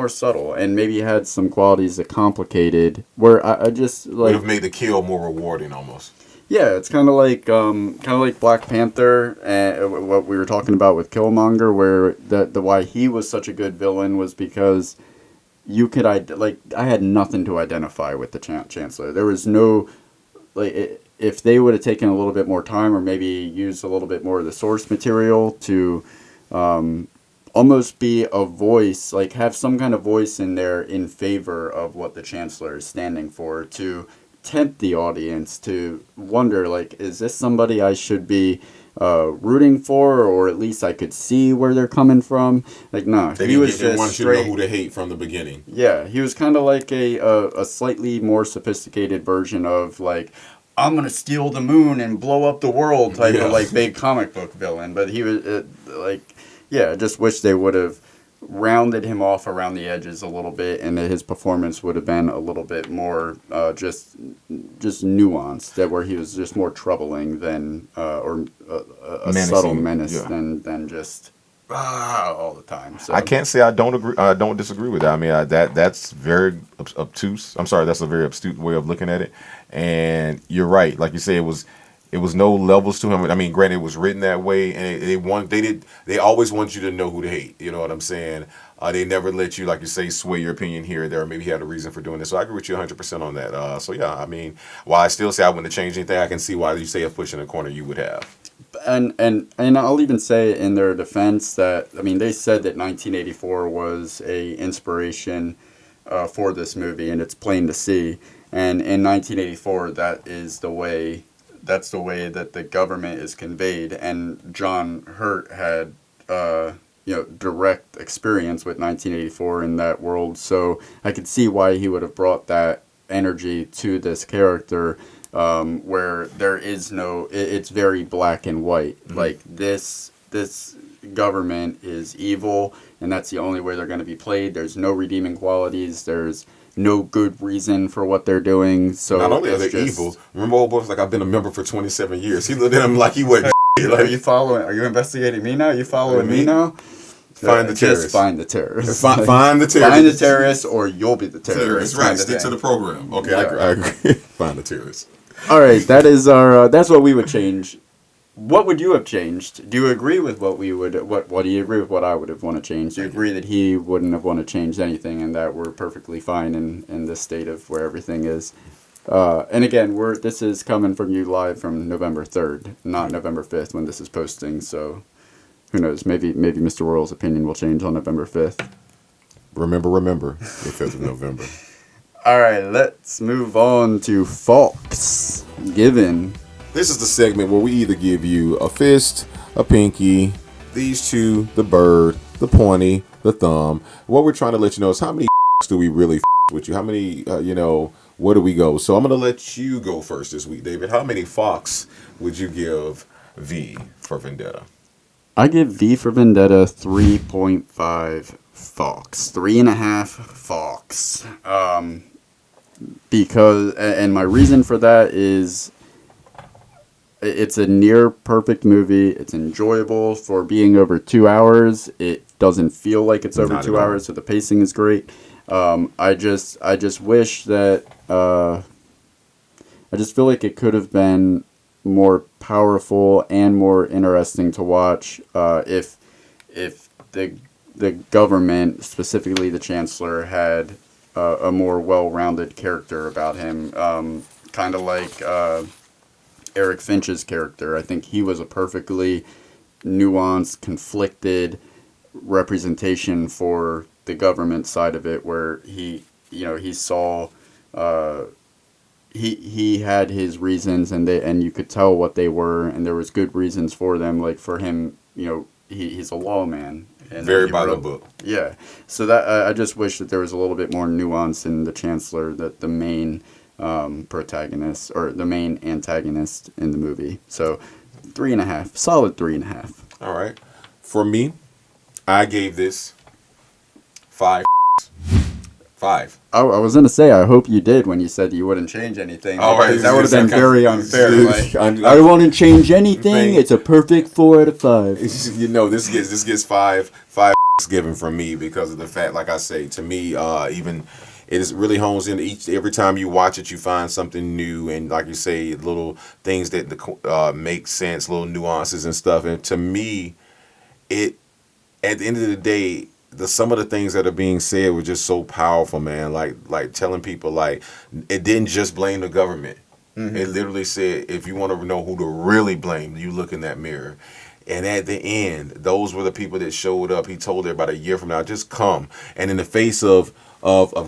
subtle, and maybe had some qualities that complicated, where I just like would have made the kill more rewarding almost. Yeah, it's kind of like Black Panther, and what we were talking about with Killmonger, where the why he was such a good villain was because I had nothing to identify with the Chancellor. There was no if they would have taken a little bit more time, or maybe used a little bit more of the source material to almost be a voice, like have some kind of voice in there in favor of what the Chancellor is standing for, to tempt the audience to wonder, like, is this somebody I should be rooting for, or at least I could see where they're coming from? Like, no, he was just want you to know who to hate from the beginning. Yeah, he was kind of like a slightly more sophisticated version of, like, I'm gonna steal the moon and blow up the world type of, like, big comic book villain. But he was I just wish they would have rounded him off around the edges a little bit, and that his performance would have been a little bit more just nuanced, that where he was just more troubling than or a subtle menace than just all the time. So I can't say I don't agree. I don't disagree with that. I mean, that's very obtuse. I'm sorry, that's a very obtuse way of looking at it. And you're right. Like you say, it was no levels to him. I mean, granted, it was written that way, and they always want you to know who to hate. You know what I'm saying? They never let you, like you say, sway your opinion here or there. Or maybe he had a reason for doing this. So I agree with you 100% on that. So yeah, I mean, while I still say I wouldn't have changed anything, I can see why you say a push in the corner you would have. And I'll even say in their defense that, I mean, they said that 1984 was a inspiration for this movie, and it's plain to see. And in 1984, that's the way that the government is conveyed. And John Hurt had direct experience with 1984 in that world, so I could see why he would have brought that energy to this character, where there is it's very black and white. Mm-hmm. Like, this government is evil, and that's the only way they're going to be played. There's no redeeming qualities. There's no good reason for what they're doing. So not only are they evil, remember old boy's like, I've been a member for 27 years. He looked at him like he wasn't. Like, are you investigating me now? You following me now? Find the terrorists. Just find the terrorists. Find the terrorists. Find the terrorists, or you'll be the terrorist. Right. Stick to the program. Okay, yeah. I agree. Find the terrorists. All right, that is our. That's what we would change. What would you have changed? Do you agree with what we would? What do you agree with? What I would have wanted to change? Do you agree that he wouldn't have wanted to change anything, and that we're perfectly fine in this state of where everything is? And again, this is coming from you live from November 3rd, not November 5th when this is posting. So, who knows? Maybe Mr. Worrell's opinion will change on November 5th. Remember, the 5th of November. All right, let's move on to Fxxks Given. This is the segment where we either give you a fist, a pinky, these two, the bird, the pointy, the thumb. What we're trying to let you know is how many do we really with you? How many, where do we go? So I'm going to let you go first this week, David. How many Fawkes would you give V for Vendetta? I give V for Vendetta 3.5 Fawkes. 3.5 Fawkes. Because, and my reason for that is, it's a near perfect movie. It's enjoyable for being over 2 hours. It doesn't feel like it's over 2 hours, so the pacing is great. I just wish that I just feel like it could have been more powerful and more interesting to watch if the government, specifically the Chancellor, had a more well-rounded character about him, kind of like Eric Finch's character. I think he was a perfectly nuanced, conflicted representation for the government side of it, where he saw he had his reasons, and you could tell what they were, and there was good reasons for them. Like, for him, he's a lawman. And very by the book. Yeah. So that I just wish that there was a little bit more nuance in the Chancellor, that the main protagonist, or the main antagonist in the movie. So 3.5, solid 3.5. All right. For me, I gave this 5. I was gonna say, I hope you did when you said you wouldn't change anything. Oh, right. That would have been very unfair. Like, I wouldn't change anything. It's a perfect 4 out of 5. This gets 5 given from me because of the fact, like I say, to me, even it is really hones in every time you watch it, you find something new, and like you say, little things that make sense, little nuances and stuff. And to me, at the end of the day, some of the things that are being said were just so powerful, man. Like telling people, like, it didn't just blame the government. It literally said, if you want to know who to really blame, you look in that mirror. And at the end, those were the people that showed up. He told everybody a year from now, just come. And in the face of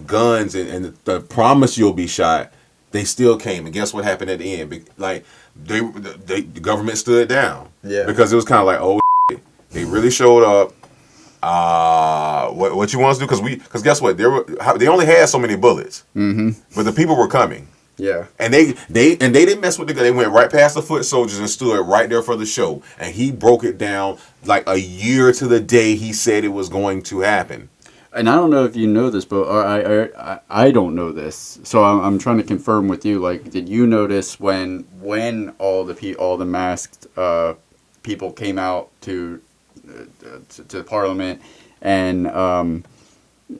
guns and the promise you'll be shot, they still came. And guess what happened at the end? Like, the government stood down. Yeah. Because it was kind of like, oh, shit. They really showed up. What you want us to do? Because guess what? They only had so many bullets. But the people were coming. Yeah. And they didn't mess with the gun. They went right past the foot soldiers and stood right there for the show. And he broke it down like a year to the day he said it was going to happen. And I don't know if you know this, but I don't know this. So I'm trying to confirm with you. Like, did you notice when all the masked people came out to Parliament, and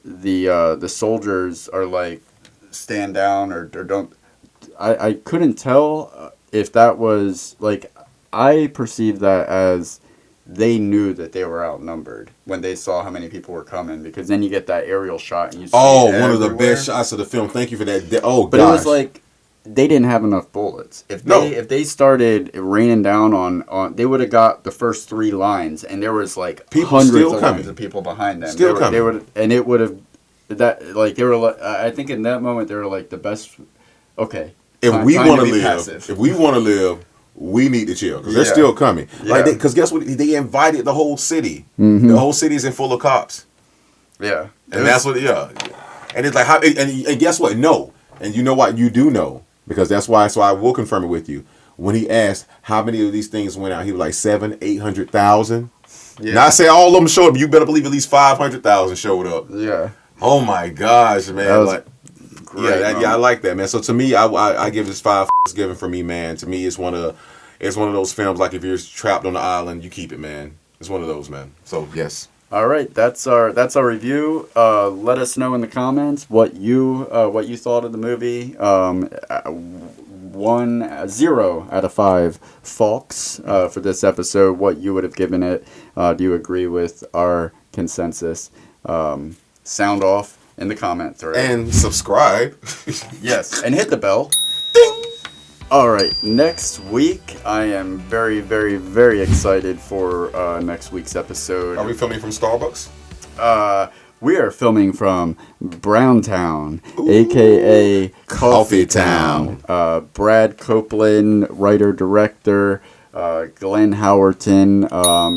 the soldiers are like, stand down or don't. I couldn't tell if that was like, I perceived that as they knew that they were outnumbered when they saw how many people were coming, because then you get that aerial shot and you see one of the best shots of the film. Thank you for that. But it was like they didn't have enough bullets. If they started raining down on they would have got the first 3 lines, and there was like hundreds of lines of people behind them. Still coming. It would have that, like, they were like, I think in that moment they were like the best. Okay, if we want to live, we need to chill, because they're still coming. Yeah. Like, because guess what? They invited the whole city. Mm-hmm. The whole city is in full of cops. Yeah, and that's what. Yeah, and it's like how. And guess what? No, and you know what? You do know, because that's why. So I will confirm it with you. When he asked how many of these things went out, he was like 700,000-800,000. Yeah. Now I say all of them showed up. You better believe at least 500,000 showed up. Yeah. Oh my gosh, man! That was like, great, I like that, man. So to me, I give this 5 Given for me, man. To me, it's one of those films, like, if you're trapped on the island, you keep it, man. It's one of those, man. So yes. All right, that's our review. Let us know in the comments what you thought of the movie. 0 out of 5 Fawkes for this episode. What you would have given it? Do you agree with our consensus? Sound off in the comments, right? And subscribe. Yes, and hit the bell. Ding! All right, next week, I am very, very, very excited for next week's episode. Are we filming from Starbucks? We are filming from Browntown, a.k.a. Coffee Town. Brad Copeland, writer-director. Glenn Howerton,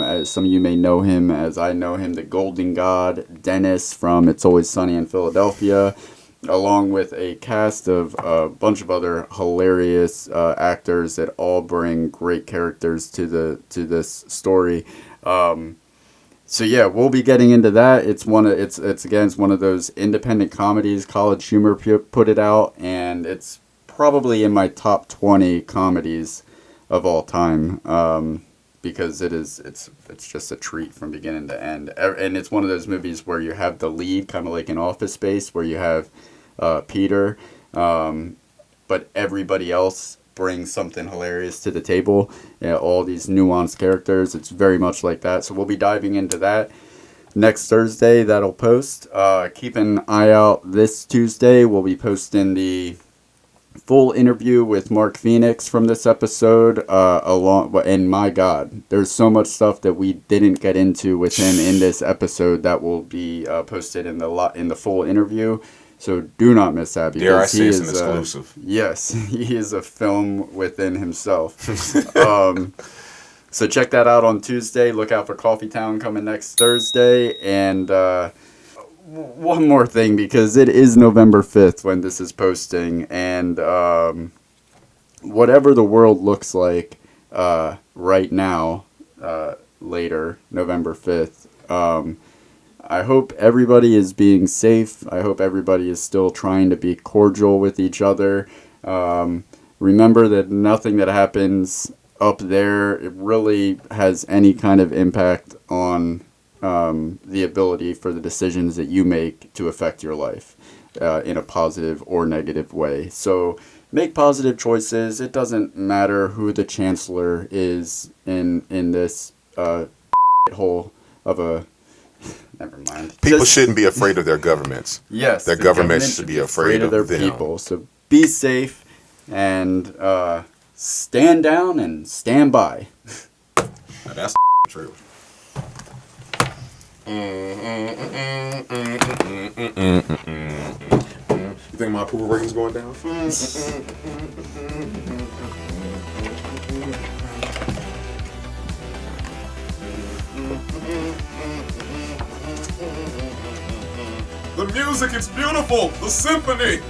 as some of you may know him, as I know him, the Golden God. Dennis from It's Always Sunny in Philadelphia, along with a cast of a bunch of other hilarious actors that all bring great characters to this story. So yeah, we'll be getting into that. It's one of those independent comedies. College Humor put it out, and it's probably in my top 20 comedies of all time, because it's just a treat from beginning to end. And it's one of those movies where you have the lead, kind of like in Office Space, where you have Peter, but everybody else brings something hilarious to the table. All these nuanced characters. It's very much like that. So we'll be diving into that next Thursday. That'll post. Keep an eye out this Tuesday. We'll be posting the full interview with Mark Fxxks from this episode. And my God, there's so much stuff that we didn't get into with him in this episode that will be posted in the full interview. So do not miss that, because dare I say it's an exclusive. Yes, he is a film within himself. So check that out on Tuesday. Look out for Coffee Town coming next Thursday. And one more thing, because it is November 5th when this is posting. And whatever the world looks like right now, later, November 5th, I hope everybody is being safe. I hope everybody is still trying to be cordial with each other. Remember that nothing that happens up there, it really has any kind of impact on the ability for the decisions that you make to affect your life in a positive or negative way. So make positive choices. It doesn't matter who the chancellor is in this hole of a... Never mind. People shouldn't be afraid of their governments. Yes. Their government should be afraid of their them. people. So be safe. And stand down and stand by. Now that's true. You think my approval rating's going down? The music, it's beautiful. The symphony.